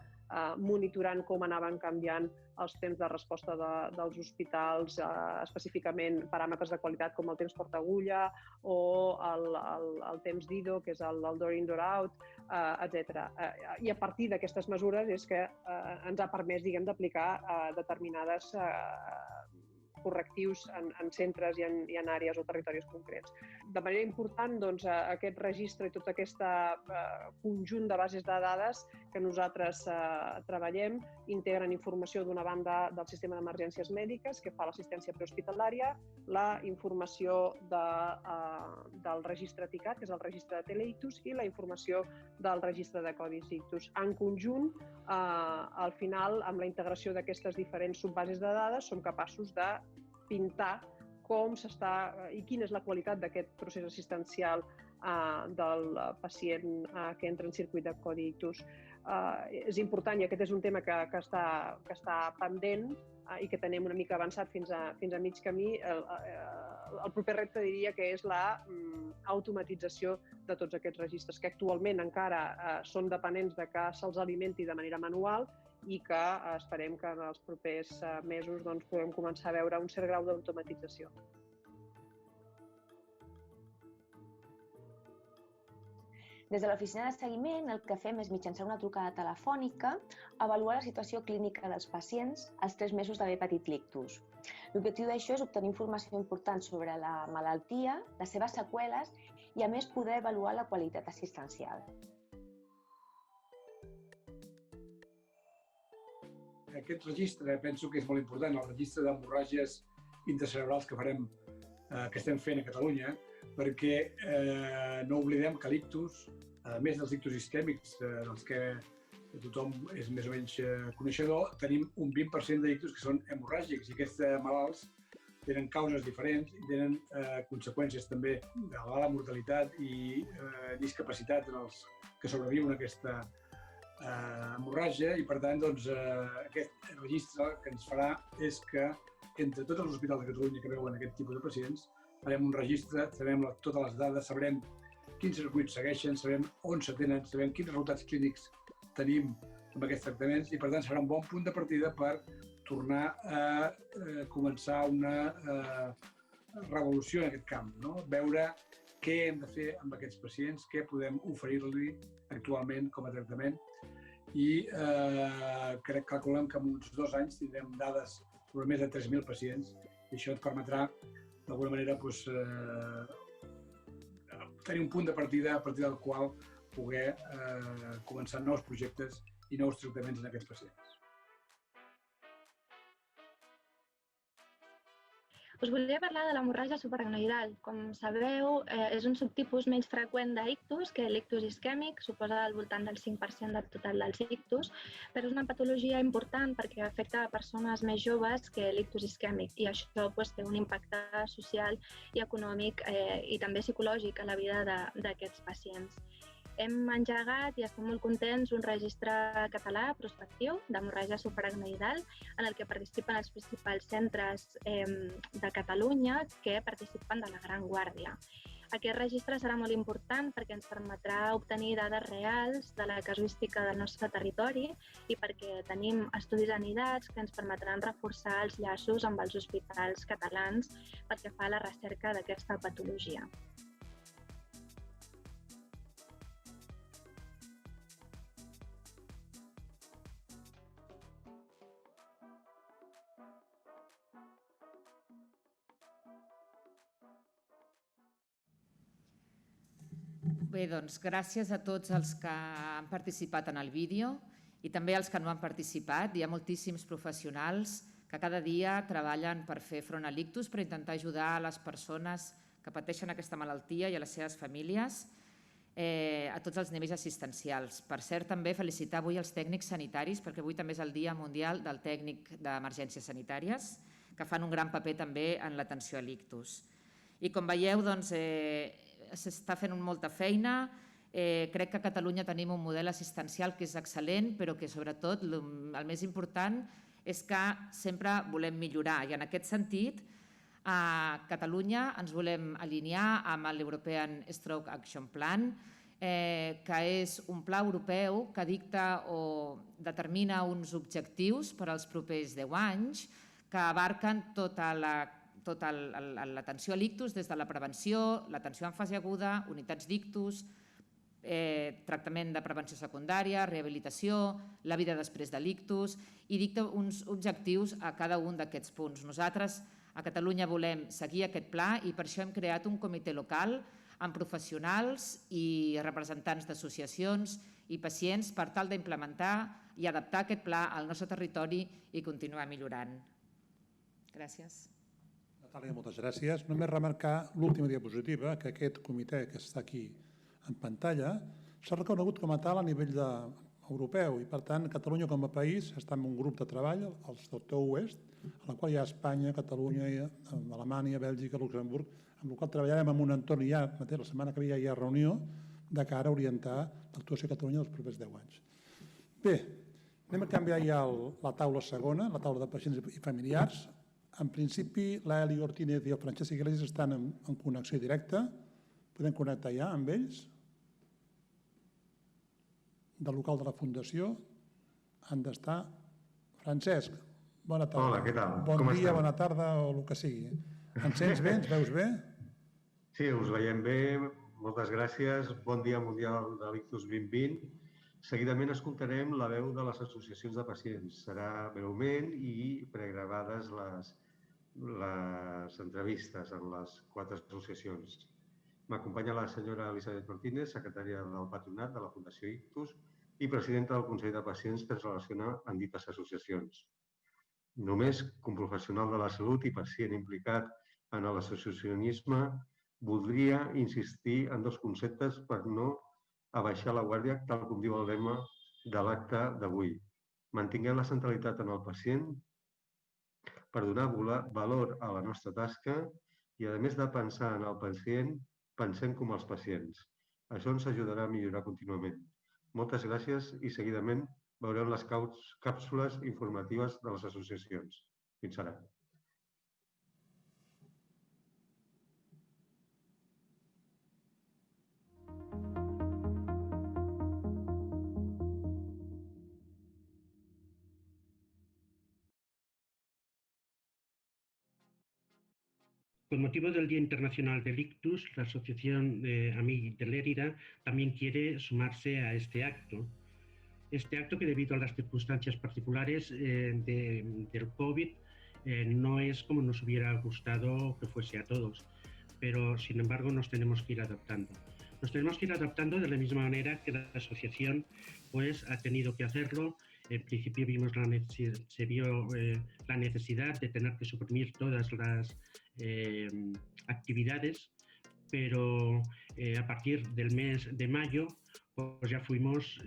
monitorant com anaven canviant els temps de resposta dels hospitals, específicament paràmetres de qualitat com el temps porta-agulla o el temps d'IDO, que és el door-in, door-out, etc. I a partir d'aquestes mesures és que ens ha permès, d'aplicar determinades correctius en centres i en àrees o territoris concrets. De manera important, aquest registre i tot aquest conjunt de bases de dades que nosaltres treballem integren informació d'una banda del sistema d'emergències mèdiques que fa l'assistència prehospitalària, la informació del registre TICAT, que és el registre de teleictus, i la informació del registre de codis ictus. En conjunt, al final, amb la integració d'aquestes diferents subbases de dades, som capaços de pintar com s'està i quina és la qualitat d'aquest procés assistencial del pacient que entra en circuit de codi ictus. És important, i aquest és un tema que està pendent i que tenim una mica avançat fins a mig camí. El proper repte diria que és l'automatització de tots aquests registres, que actualment encara són dependents de que se'ls alimenti de manera manual i que esperem que en els propers mesos puguem començar a veure un cert grau d'automatització. Des de l'oficina de seguiment, el que fem és, mitjançant una trucada telefònica, avaluar la situació clínica dels pacients als 3 mesos d'haver patit l'ictus. L'objectiu d'això és obtenir informació important sobre la malaltia, les seves seqüeles i, a més, poder avaluar la qualitat assistencial. Aquest registre penso que és molt important, el registre d'hemorràgies intracerebrals que estem fent a Catalunya, perquè no oblidem que l'ictus, a més dels ictus isquèmics, dels que tothom és més o menys coneixedor, tenim un 20% d'ictus que són hemorràgics, i aquests malalts tenen causes diferents i tenen conseqüències també d'elevada mortalitat i discapacitat en els que sobreviuen a aquesta hemorràgia, i per tant aquest registre que ens farà és que entre tots els hospitals de Catalunya que veuen aquest tipus de pacients farem un registre, sabem totes les dades, sabrem quins circuits segueixen, sabem on s'atenen, sabem quins resultats clínics tenim amb aquests tractaments, i per tant serà un bon punt de partida per tornar a començar una revolució en aquest camp, veure què hem de fer amb aquests pacients, què podem oferir-li actualment com a tractament, i calculem que en uns 2 anys tindrem dades sobre més de 3.000 pacients, i això et permetrà d'alguna manera tenir un punt de partida a partir del qual poder començar nous projectes i nous tractaments en aquests pacients. Us volia parlar de l'hemorràgia supraaracnoidal. Com sabeu, és un subtipus menys freqüent d'ictus que l'ictus isquèmic, suposa al voltant del 5% del total dels ictus, però és una patologia important perquè afecta a persones més joves que l'ictus isquèmic, i això té un impacte social i econòmic i també psicològic a la vida d'aquests pacients. Hem engegat i estem molt contents un registre català prospectiu d'hemorràgia supraaracnoidal en el que participen els principals centres de Catalunya que participen de la Gran Guàrdia. Aquest registre serà molt important perquè ens permetrà obtenir dades reals de la casuística del nostre territori i perquè tenim estudis anidats que ens permetran reforçar els llaços amb els hospitals catalans pel que fa a la recerca d'aquesta patologia. Bé, doncs gràcies a tots els que han participat en el vídeo i també als que no han participat. Hi ha moltíssims professionals que cada dia treballen per fer front a l'ictus, per intentar ajudar a les persones que pateixen aquesta malaltia i a les seves famílies a tots els nivells assistencials. Per cert, també felicitar avui els tècnics sanitaris, perquè avui també és el Dia Mundial del Tècnic d'Emergències Sanitàries, que fan un gran paper també en l'atenció a l'ictus. I com veieu, doncs, s'està fent molta feina. Crec que a Catalunya tenim un model assistencial que és excel·lent, però que sobretot el més important és que sempre volem millorar. I en aquest sentit, a Catalunya ens volem alinear amb l'European Stroke Action Plan. que és un pla europeu que dicta o determina uns objectius per als propers 10 anys que abarquen tota l'atenció a l'ictus, des de la prevenció, l'atenció en fase aguda, unitats d'ictus, tractament de prevenció secundària, rehabilitació, la vida després de l'ictus, i dicta uns objectius a cada un d'aquests punts. Nosaltres a Catalunya volem seguir aquest pla i per això hem creat un comitè local amb professionals i representants d'associacions i pacients per tal d'implementar i adaptar aquest pla al nostre territori i continuar millorant. Gràcies. Natàlia, moltes gràcies. Només remarcar l'última diapositiva, que aquest comitè que està aquí en pantalla s'ha reconegut com a tal a nivell europeu i, per tant, Catalunya com a país està en un grup de treball, el Sector Oest, en el qual hi ha Espanya, Catalunya, Alemanya, Bèlgica, Luxemburg, amb el qual treballarem en un entorn i ja, la setmana que ve hi ha reunió de cara a orientar l'actuació a Catalunya dels propers 10 anys. Bé, anem a canviar ja la taula segona, la taula de pacients i familiars. En principi, l'Eli Ortínez i el Francesc Iglesias estan en connexió directa. Podem connectar ja amb ells. Del local de la Fundació han d'estar. Francesc, bona tarda. Hola, què tal? Bon dia, bona tarda o el que sigui. Ens sents bé? Ens veus bé? Sí, us veiem bé. Moltes gràcies. Bon dia mundial de l'Ictus 2020. Seguidament escoltarem la veu de les associacions de pacients. Serà breument i pregravades les entrevistes amb les 4 associacions. M'acompanya la senyora Elisabet Martínez, secretària del Patronat de la Fundació Ictus i presidenta del Consell de Pacients que es relaciona amb dites associacions. Només, com a professional de la salut i pacient implicat en l'associacionisme, voldria insistir en 2 conceptes per no abaixar la guàrdia, tal com diu el lema de l'acte d'avui. Mantinguem la centralitat en el pacient per donar valor a la nostra tasca i, a més de pensar en el pacient, pensem com els pacients. Això ens ajudarà a millorar contínuament. Moltes gràcies i seguidament veurem les càpsules informatives de les associacions. Fins ara. Con motivo del Día Internacional del Ictus, la Asociación AMIG de Lérida también quiere sumarse a este acto. Este acto que, debido a las circunstancias particulares del COVID, no es como nos hubiera gustado que fuese a todos, pero sin embargo nos tenemos que ir adaptando. Nos tenemos que ir adaptando de la misma manera que la asociación pues, ha tenido que hacerlo. En principio se vio la necesidad de tener que suprimir todas las actividades, pero a partir del mes de mayo pues ya fuimos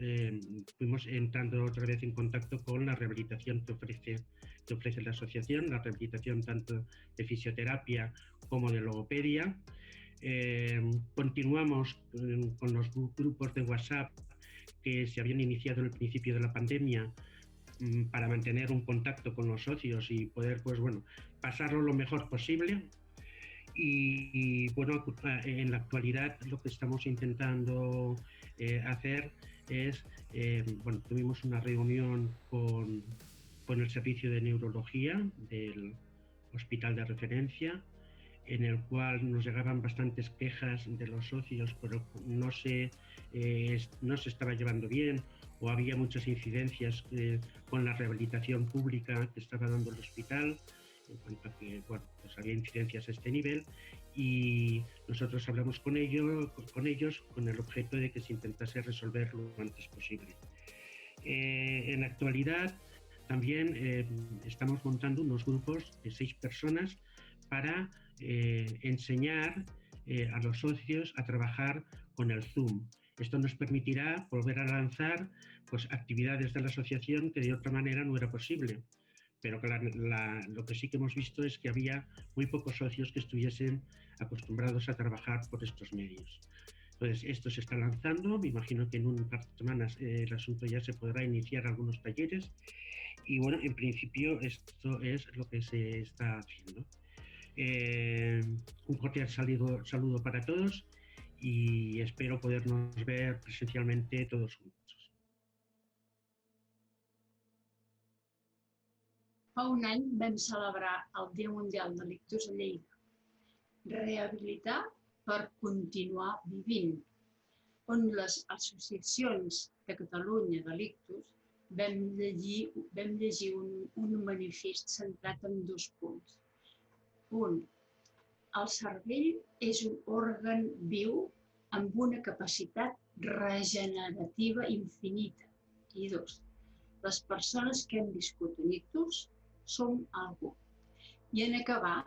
entrando otra vez en contacto con la rehabilitación que ofrece la asociación, la rehabilitación tanto de fisioterapia como de logopedia. Continuamos con los grupos de WhatsApp que se habían iniciado al principio de la pandemia para mantener un contacto con los socios y poder pasarlo lo mejor posible. Y bueno, en la actualidad lo que estamos intentando hacer es, tuvimos una reunión con el servicio de neurología del hospital de referencia, en el cual nos llegaban bastantes quejas de los socios, pero no se estaba llevando bien, o había muchas incidencias con la rehabilitación pública que estaba dando el hospital, en cuanto a que había incidencias a este nivel, y nosotros hablamos con ellos con el objeto de que se intentase resolver lo antes posible. En la actualidad también estamos montando unos grupos de 6 personas para enseñar a los socios a trabajar con el Zoom. Esto nos permitirá volver a lanzar actividades de la asociación que de otra manera no era posible. Pero lo que sí que hemos visto es que había muy pocos socios que estuviesen acostumbrados a trabajar por estos medios. Entonces, esto se está lanzando, me imagino que en un par de semanas el asunto ya se podrá iniciar algunos talleres y bueno, en principio esto es lo que se está haciendo. Un cordial saludo para todos y espero podernos ver presencialmente todos juntos. Fa un any vam celebrar el Dia Mundial de l'Ictus a Lleida. Rehabilitar per continuar vivint, on les associacions de Catalunya de l'Ictus vam llegir un manifest centrat en 2 punts. Un, el cervell és un òrgan viu amb una capacitat regenerativa infinita. I 2, les persones que hem viscut un ictus som algú. I en acabar,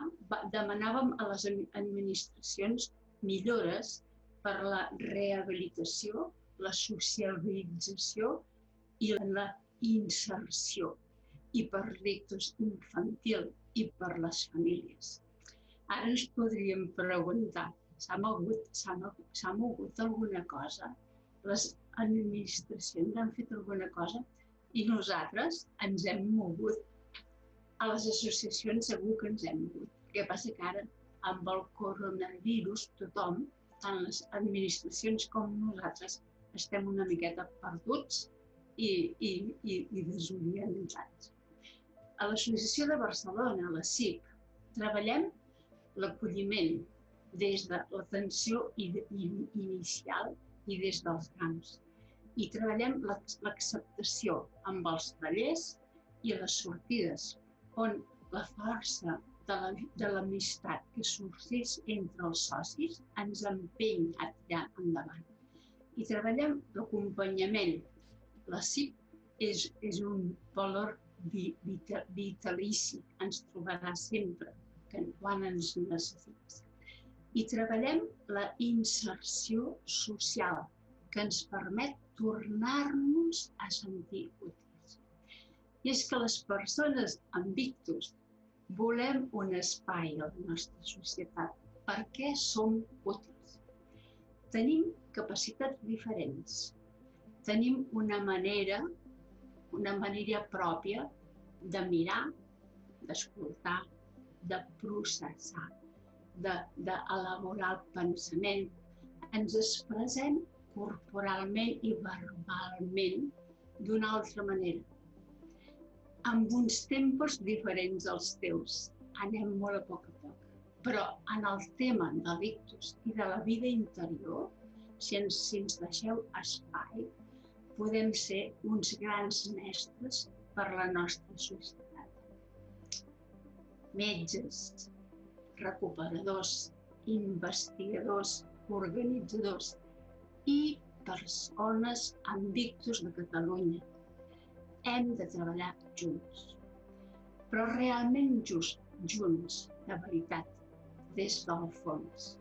demanàvem a les administracions millores per la rehabilitació, la socialització i la inserció, i per l'ictus infantil i per les famílies. Ara ens podríem preguntar, s'ha mogut alguna cosa? Les administracions han fet alguna cosa? I nosaltres ens hem mogut. A les associacions segur que ens hem mogut. El que passa que ara, amb el coronavirus, tothom, tant les administracions com nosaltres, estem una miqueta perduts i desorientats. A l'Associació de Barcelona, a la CIP, treballem l'acolliment des de l'atenció inicial i des dels camps. I treballem l'acceptació amb els tallers i les sortides, on la força de l'amistat que sorgeix entre els socis ens empeny a tirar endavant. I treballem l'acompanyament. La CIP és un valor vitalici, ens trobarà sempre quan ens necessites. I treballem la inserció social, que ens permet tornar-nos a sentir útils. I és que les persones amb ictus volem un espai a la nostra societat perquè som útils. Tenim capacitats diferents. Tenim una manera pròpia de mirar, d'escoltar, de processar, d'elaborar el pensament. Ens expressem corporalment i verbalment d'una altra manera. Amb uns tempos diferents als teus. Anem molt a poc. Però en el tema de l'ictus i de la vida interior, si ens deixeu espai, podem ser uns grans mestres per la nostra societat. Metges, recuperadors, investigadors, organitzadors i persones amb ictus de Catalunya. Hem de treballar junts, però realment junts, de veritat, des del fons.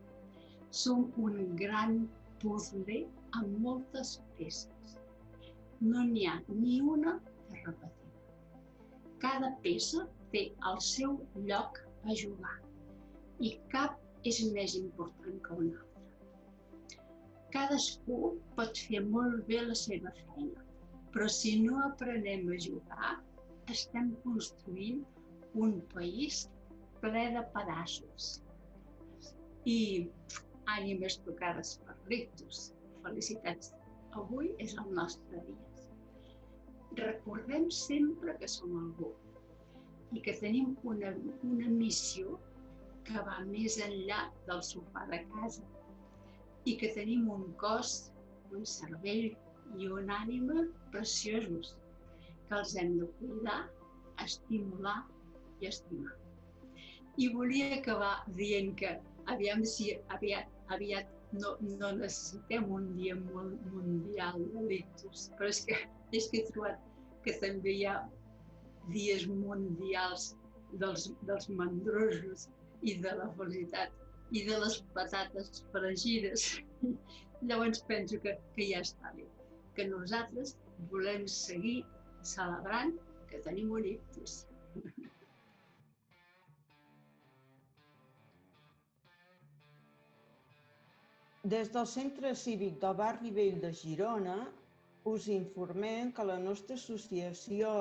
Som un gran puzzle amb moltes peces. No n'hi ha ni una de repetida. Cada peça té el seu lloc a jugar i cap és més important que una altra. Cadascú pot fer molt bé la seva feina, però si no aprenem a jugar, estem construint un país ple de pedaços. I ànimes tocades per l'ictus. Felicitats. Avui és el nostre dia. Recordem sempre que som algú i que tenim una missió que va més enllà del sofà de casa i que tenim un cos, un cervell i una ànima preciosos que els hem de cuidar, estimular i estimar. I volia acabar dient que aviam si aviat no necessitem un dia mundial de l'ictus, però és que he trobat que també hi ha dies mundials dels mandrosos i de la felicitat i de les patates fregides. Llavors penso que ja està bé, que nosaltres volem seguir celebrant que tenim un ictus. Des del Centre Cívic del Barri Vell de Girona us informem que la nostra associació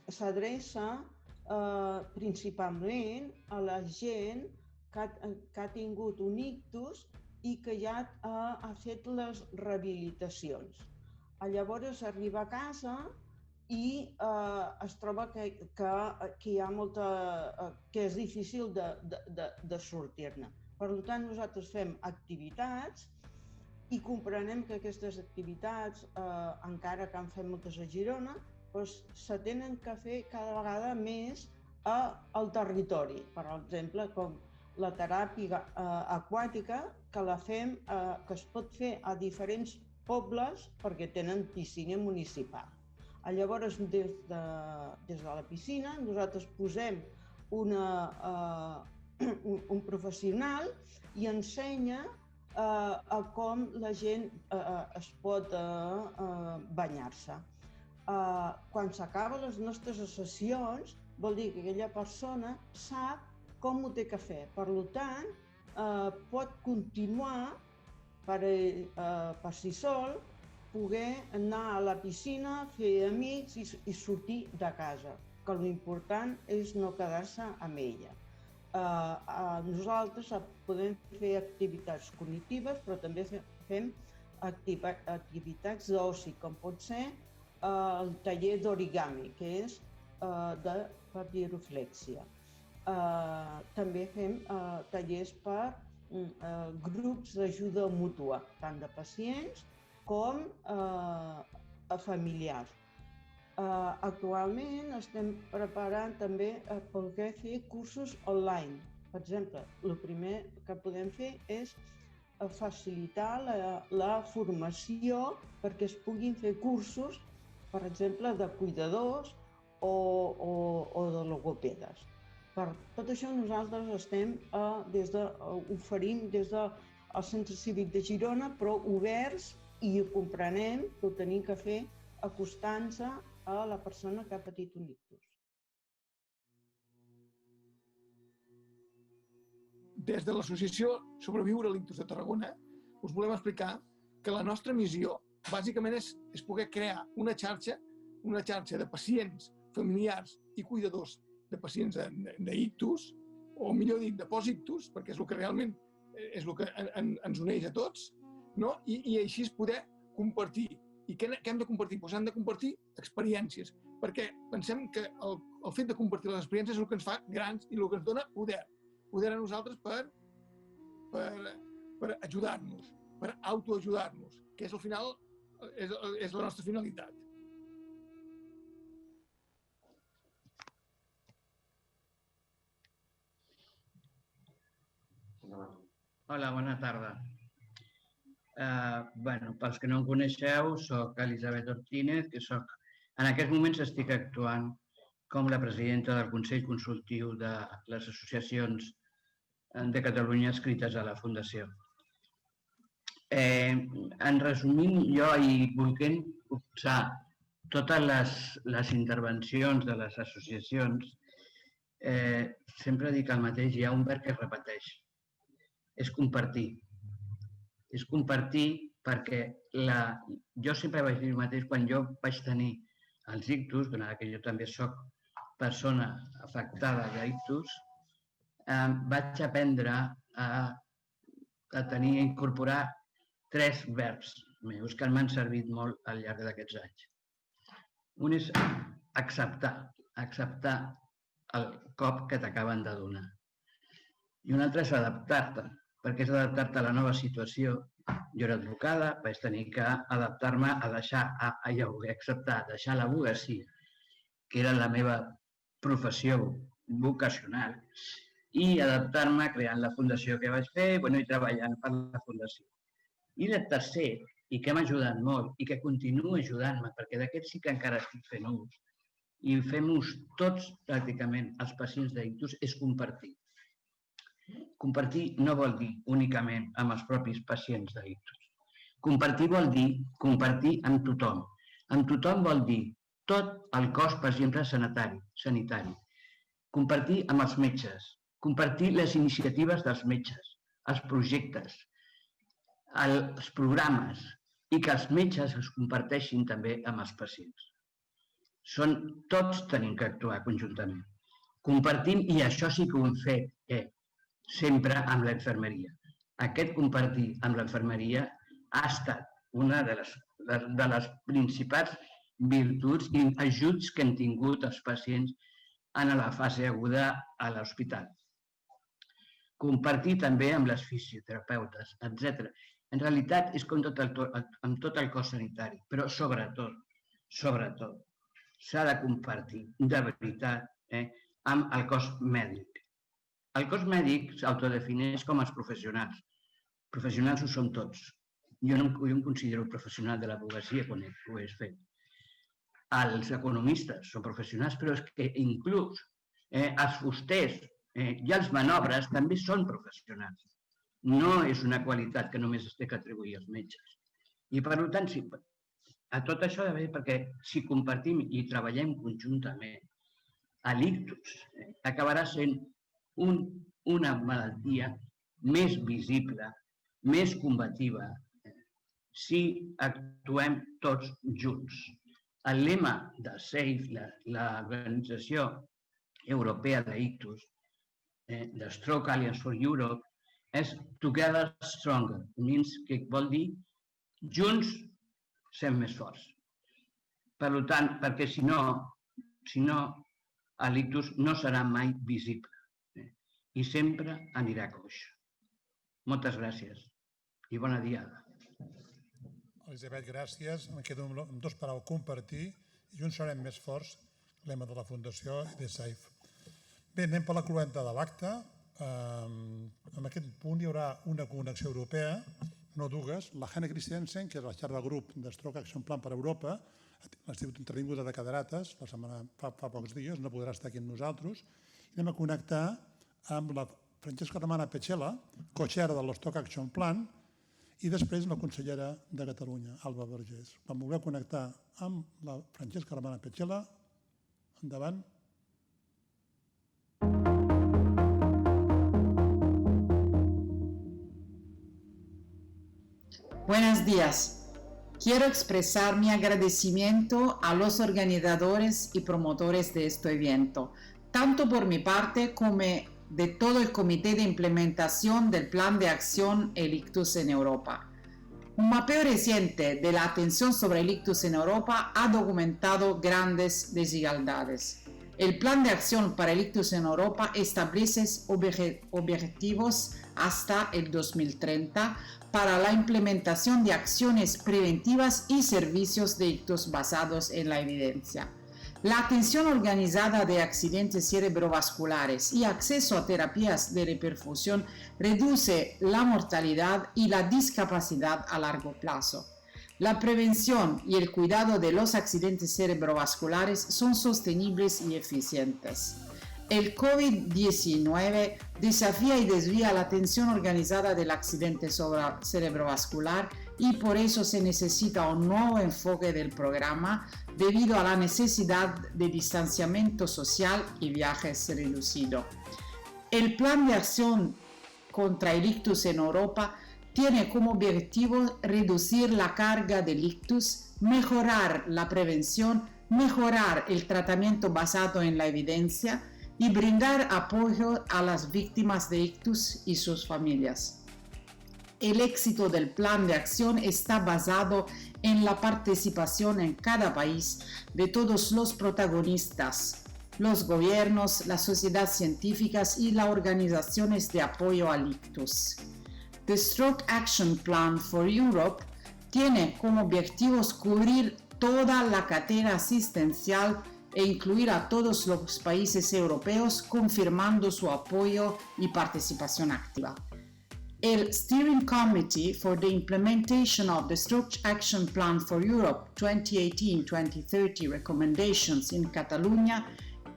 s'adreça principalment a la gent que ha tingut un ictus i que ja ha fet les rehabilitacions. Llavors arriba a casa i es troba que hi ha que és difícil de sortir-ne. Per tant, nosaltres fem activitats i comprenem que aquestes activitats, encara que en fem moltes a Girona, se tenen que fer cada vegada més al territori. Per exemple, com la teràpia aquàtica, que es pot fer a diferents pobles perquè tenen piscina municipal. Llavors, des de la piscina, nosaltres posem un professional i ensenya com la gent es pot banyar-se. Quan s'acaben les nostres sessions, vol dir que aquella persona sap com ho té que fer. Per tant, pot continuar per si sol, poder anar a la piscina, fer amics i sortir de casa, que l'important és no quedar-se amb ella. Nosaltres podem fer activitats cognitives, però també fem activitats d'oci, com pot ser el taller d'origami, que és de papiroflèxia. També fem tallers per grups d'ajuda mútua, tant de pacients com familiars. Actualment estem preparant també poder fer cursos online. Per exemple, el primer que podem fer és facilitar la formació perquè es puguin fer cursos, per exemple, de cuidadors o de logopedes. Per tot això nosaltres estem oferint des del Centre Cívic de Girona, però oberts i ho comprenem que ho tenim que fer acostant-se a la persona que ha patit un ictus. Des de l'associació Sobreviure a l'Ictus de Tarragona us volem explicar que la nostra missió bàsicament és poder crear una xarxa de pacients, familiars i cuidadors de pacients d'ictus, o millor dit, de post-ictus, perquè és el que realment és el que ens uneix a tots, i així poder compartir. I què hem de compartir? Doncs hem de compartir experiències, perquè pensem que el fet de compartir les experiències és el que ens fa grans i el que ens dona poder. Poder a nosaltres per ajudar-nos, per autoajudar-nos, que és al final és la nostra finalitat. Hola, bona tarda. Pels que no em coneixeu, soc Elisabet Ortínez, que en aquests moments estic actuant com la presidenta del Consell Consultiu de les associacions de Catalunya adscrites a la Fundació. En resumint, jo i volent posar totes les intervencions de les associacions, sempre dic el mateix, hi ha un verb que es repeteix. És compartir. És compartir perquè jo sempre vaig dir el mateix quan jo vaig tenir els ictus, donat que jo també soc persona afectada d'ictus, vaig aprendre a incorporar 3 verbs meus que m'han servit molt al llarg d'aquests anys. Un és acceptar el cop que t'acaben de donar. I un altre és adaptar-te, perquè és adaptar-te a la nova situació. Jo era advocada, vaig tenir que adaptar-me a deixar, ja ho he acceptat, deixar l'advocacia, que era la meva professió vocacional, i adaptar-me creant la fundació que vaig fer i treballant per la fundació. I el tercer, i que m'ha ajudat molt, i que continua ajudant-me, perquè d'aquest sí que encara estic fent ús, i fem ús tots pràcticament els pacients d'ictus, és compartir. Compartir no vol dir únicament amb els propis pacients d'ictus. Compartir vol dir compartir amb tothom. Amb tothom vol dir tot el cos, per exemple, sanitari. Compartir amb els metges. Compartir les iniciatives dels metges, els projectes, els programes, i que els metges es comparteixin també amb els pacients. Tots tenim que actuar conjuntament. Compartim, i això sí que ho hem fet, sempre amb la infermeria. Aquest compartir amb la infermeria ha estat una de les principals virtuts i ajuts que han tingut els pacients en la fase aguda a l'hospital. Compartir també amb les fisioterapeutes, etc. En realitat és com amb tot el cos sanitari, però sobretot, s'ha de compartir de veritat amb el cos mèdic. El cos mèdic s'autodefineix com els professionals. Professionals ho som tots. Jo em considero professional de l'advocacia quan ho he fet. Els economistes són professionals, però és que inclús els fusters i els manobres també són professionals. No és una qualitat que només es té que atribuir als metges. I per tant, a tot això de bé, perquè si compartim i treballem conjuntament, l'ictus acabarà sent una malaltia més visible, més combativa, si actuem tots junts. El lema de SAFE, l'Organització Europea d'Ictus, de Stroke Alliance for Europe, és Together Stronger. Que vol dir junts sem més forts. Per tant, perquè si no, l'ictus no serà mai visible i sempre anirà coix. Moltes gràcies i bona diada. Elisabet, gràcies. Em quedo amb dos paraules, compartir i junts serem més forts, lema de la Fundació i de SAFE. Bé, anem per la cloenda de l'acte. En aquest punt hi haurà una connexió europea, no dues. La Hanne Christiansen, que és la xarxa de grup de Stroke Action Plan per Europa, ha estat intervinguda de Cadarates fa pocs dies, no podrà estar aquí amb nosaltres. Anem a connectar amb la Francesca Romana Peccella, co-chair de l'Stroke Action Plan, i després la consellera de Catalunya, Alba Vergés. Vam voler connectar amb la Francesca Romana Peccella. Endavant. Buenos días. Quiero expresar mi agradecimiento a los organizadores y promotores de este evento, tanto por mi parte como de todo el Comité de Implementación del Plan de Acción El Ictus en Europa. Un mapeo reciente de la atención sobre el ictus en Europa ha documentado grandes desigualdades. El Plan de Acción para el Ictus en Europa establece objetivos hasta el 2030 para la implementación de acciones preventivas y servicios de ictus basados en la evidencia. La atención organizada de accidentes cerebrovasculares y acceso a terapias de reperfusión reduce la mortalidad y la discapacidad a largo plazo. La prevención y el cuidado de los accidentes cerebrovasculares son sostenibles y eficientes. El COVID-19 desafía y desvía la atención organizada del accidente cerebrovascular y por eso se necesita un nuevo enfoque del programa debido a la necesidad de distanciamiento social y viajes reducido. El Plan de Acción contra el Ictus en Europa tiene como objetivo reducir la carga del ictus, mejorar la prevención, mejorar el tratamiento basado en la evidencia y brindar apoyo a las víctimas de ictus y sus familias. El éxito del plan de acción está basado en la participación en cada país de todos los protagonistas, los gobiernos, las sociedades científicas y las organizaciones de apoyo al ictus. The Stroke Action Plan for Europe tiene como objetivos cubrir toda la cadena asistencial e incluir a todos los países europeos, confirmando su apoyo y participación activa. El Steering Committee for the Implementation of the Stroke Action Plan for Europe 2018-2030 Recommendations in Cataluña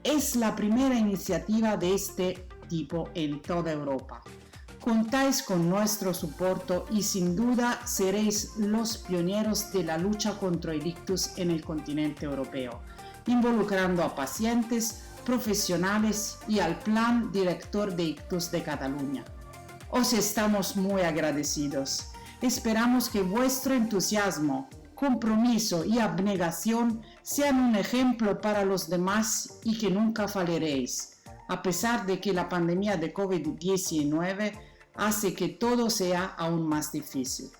es la primera iniciativa de este tipo en toda Europa. Contáis con nuestro soporte y sin duda seréis los pioneros de la lucha contra el ictus en el continente europeo, involucrando a pacientes, profesionales y al Plan Director de Ictus de Cataluña. Os estamos muy agradecidos. Esperamos que vuestro entusiasmo, compromiso y abnegación sean un ejemplo para los demás y que nunca falleréis. a pesar de que la pandemia de COVID-19 hace que todo sea aún más difícil.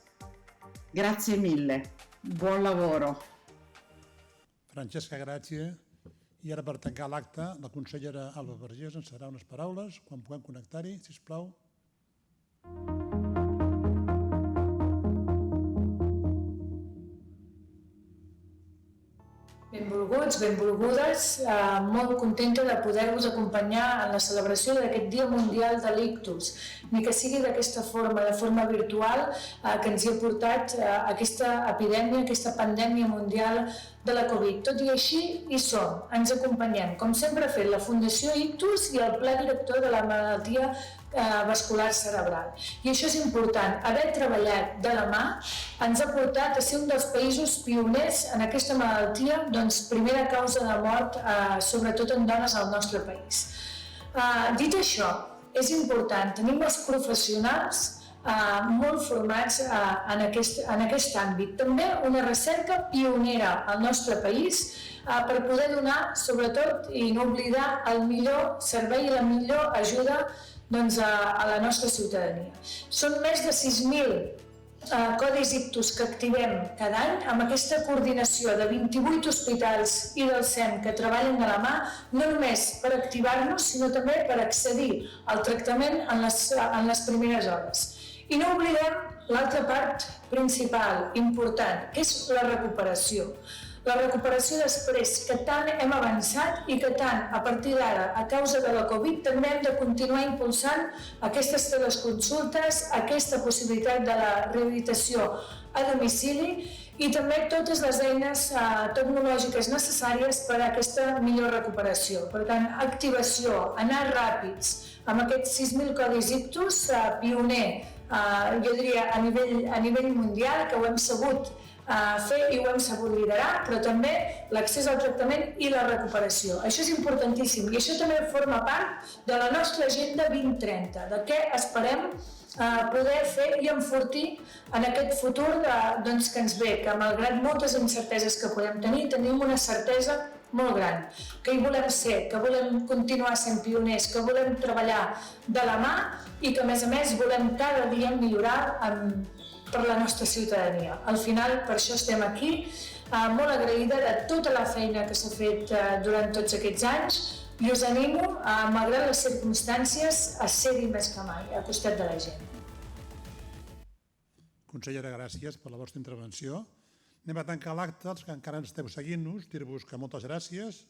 Grazie mille, buon lavoro. Francesca, gràcies. I ara, per tancar l'acte, la consellera Alba Vergés ens farà unes paraules. Quan puguem connectar-hi, sisplau. Benvolguts, benvolgudes, molt contenta de poder-vos acompanyar en la celebració d'aquest Dia Mundial de l'Ictus, ni que sigui d'aquesta forma, de forma virtual, que ens hi ha portat aquesta epidèmia, aquesta pandèmia mundial de la Covid. Tot i així, hi som, ens acompanyem, com sempre ha fet la Fundació Ictus i el Pla Director de la Malaltia Vascular Cerebral. I això és important. Haver treballat de la mà ens ha portat a ser un dels països pioners en aquesta malaltia, doncs primera causa de mort, sobretot en dones al nostre país. Dit això, és important, tenim els professionals molt formats en aquest àmbit. També una recerca pionera al nostre país per poder donar, sobretot, i no oblidar, el millor servei i la millor ajuda a la nostra ciutadania. Són més de 6.000 codis ictus que activem cada any amb aquesta coordinació de 28 hospitals i del SEM que treballen de la mà, no només per activar-nos, sinó també per accedir al tractament en les primeres hores. I no oblidem l'altra part principal, important, que és la recuperació. La recuperació després, que tant hem avançat i que tant, a partir d'ara, a causa de la Covid, també hem de continuar impulsant aquestes teleconsultes, aquesta possibilitat de la rehabilitació a domicili i també totes les eines tecnològiques necessàries per a aquesta millor recuperació. Per tant, activació, anar ràpids amb aquests 6.000 codis ictus, pioner, jo diria, a nivell mundial, que ho hem sabut fer i ho hem sabut liderar, però també l'accés al tractament i la recuperació. Això és importantíssim i això també forma part de la nostra agenda 2030, de què esperem poder fer i enfortir en aquest futur que ens ve, que malgrat moltes incerteses que podem tenir, tenim una certesa molt gran, que hi volem ser, que volem continuar sent pioners, que volem treballar de la mà i que, a més, volem cada dia millorar per la nostra ciutadania. Al final, per això estem aquí, molt agraïda de tota la feina que s'ha fet durant tots aquests anys i us animo, malgrat les circumstàncies, a ser-hi més que mai, al costat de la gent. Consellera, gràcies per la vostra intervenció. Anem a tancar l'acte, els que encara esteu seguint-nos, dir-vos que moltes gràcies,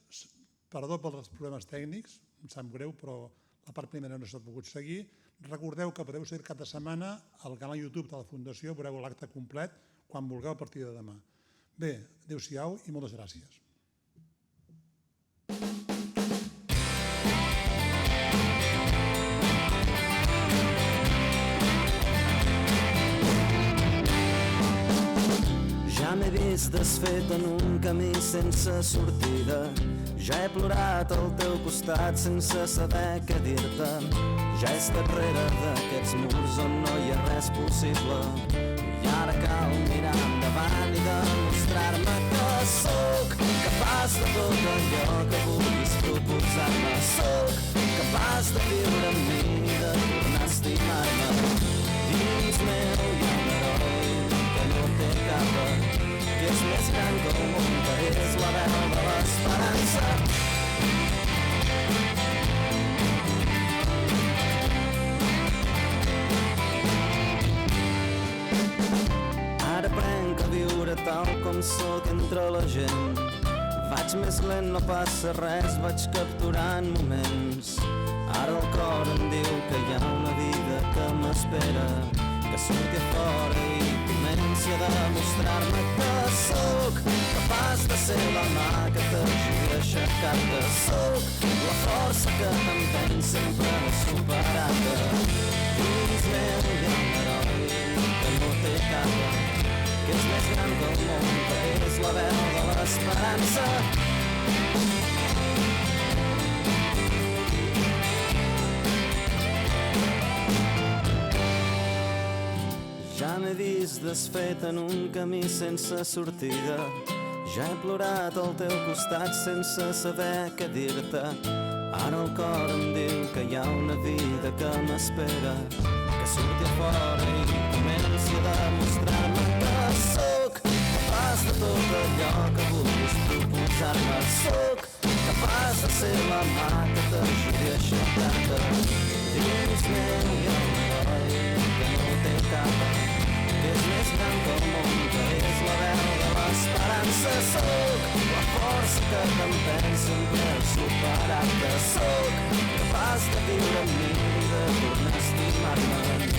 perdó pels problemes tècnics, em sap greu, però la part primera no s'ha pogut seguir. Recordeu que podeu seguir cap de setmana al canal YouTube de la Fundació, veureu l'acte complet quan vulgueu a partir de demà. Bé, adéu-siau i moltes gràcies. Ja m'he vist desfet en un camí sense sortida. Ja he plorat al teu costat sense saber què dir-te. Ja he estat rere d'aquests murs on no hi ha res possible. I ara cal mirar endavant i demostrar-me que sóc capaç de tot allò que vulguis proposar-me. Sóc capaç de viure amb mi i de tornar a estimar-me. Dins meu hi ha un heroi que no té capa, que és més gran que el món, que és la veu de l'esperança. Ara aprenc a viure tal com sóc entre la gent. Vaig més lent, no passa res, vaig capturant moments. Ara el cor em diu que hi ha una vida que m'espera, que surti a fora i comenci a demostrar-me que sóc capaç de ser la mà que t'ajudi a aixecar-te. Sóc la força que t'empeny sempre a superar-te. Dins meu hi ha un heroi que no té capa, que és més gran que el món, que és la veu de l'esperança. Ja m'he vist desfet en un camí sense sortida. Ja he plorat al teu costat sense saber què dir-te. Ara el cor em diu que hi ha una vida que m'espera, que surti a fora i comenci a demostrar-me que sóc capaç de tot allò que vulguis proposar-me. Sóc capaç de ser la mà que t'ajudi a aixecar-te dins meu i el heroi que no té capa, que és més gran que el món, que és la veu de l'esperança. Sóc la força que t'empensa per superar-te. Sóc capaç de viure amb mi i de tornar a estimar-me.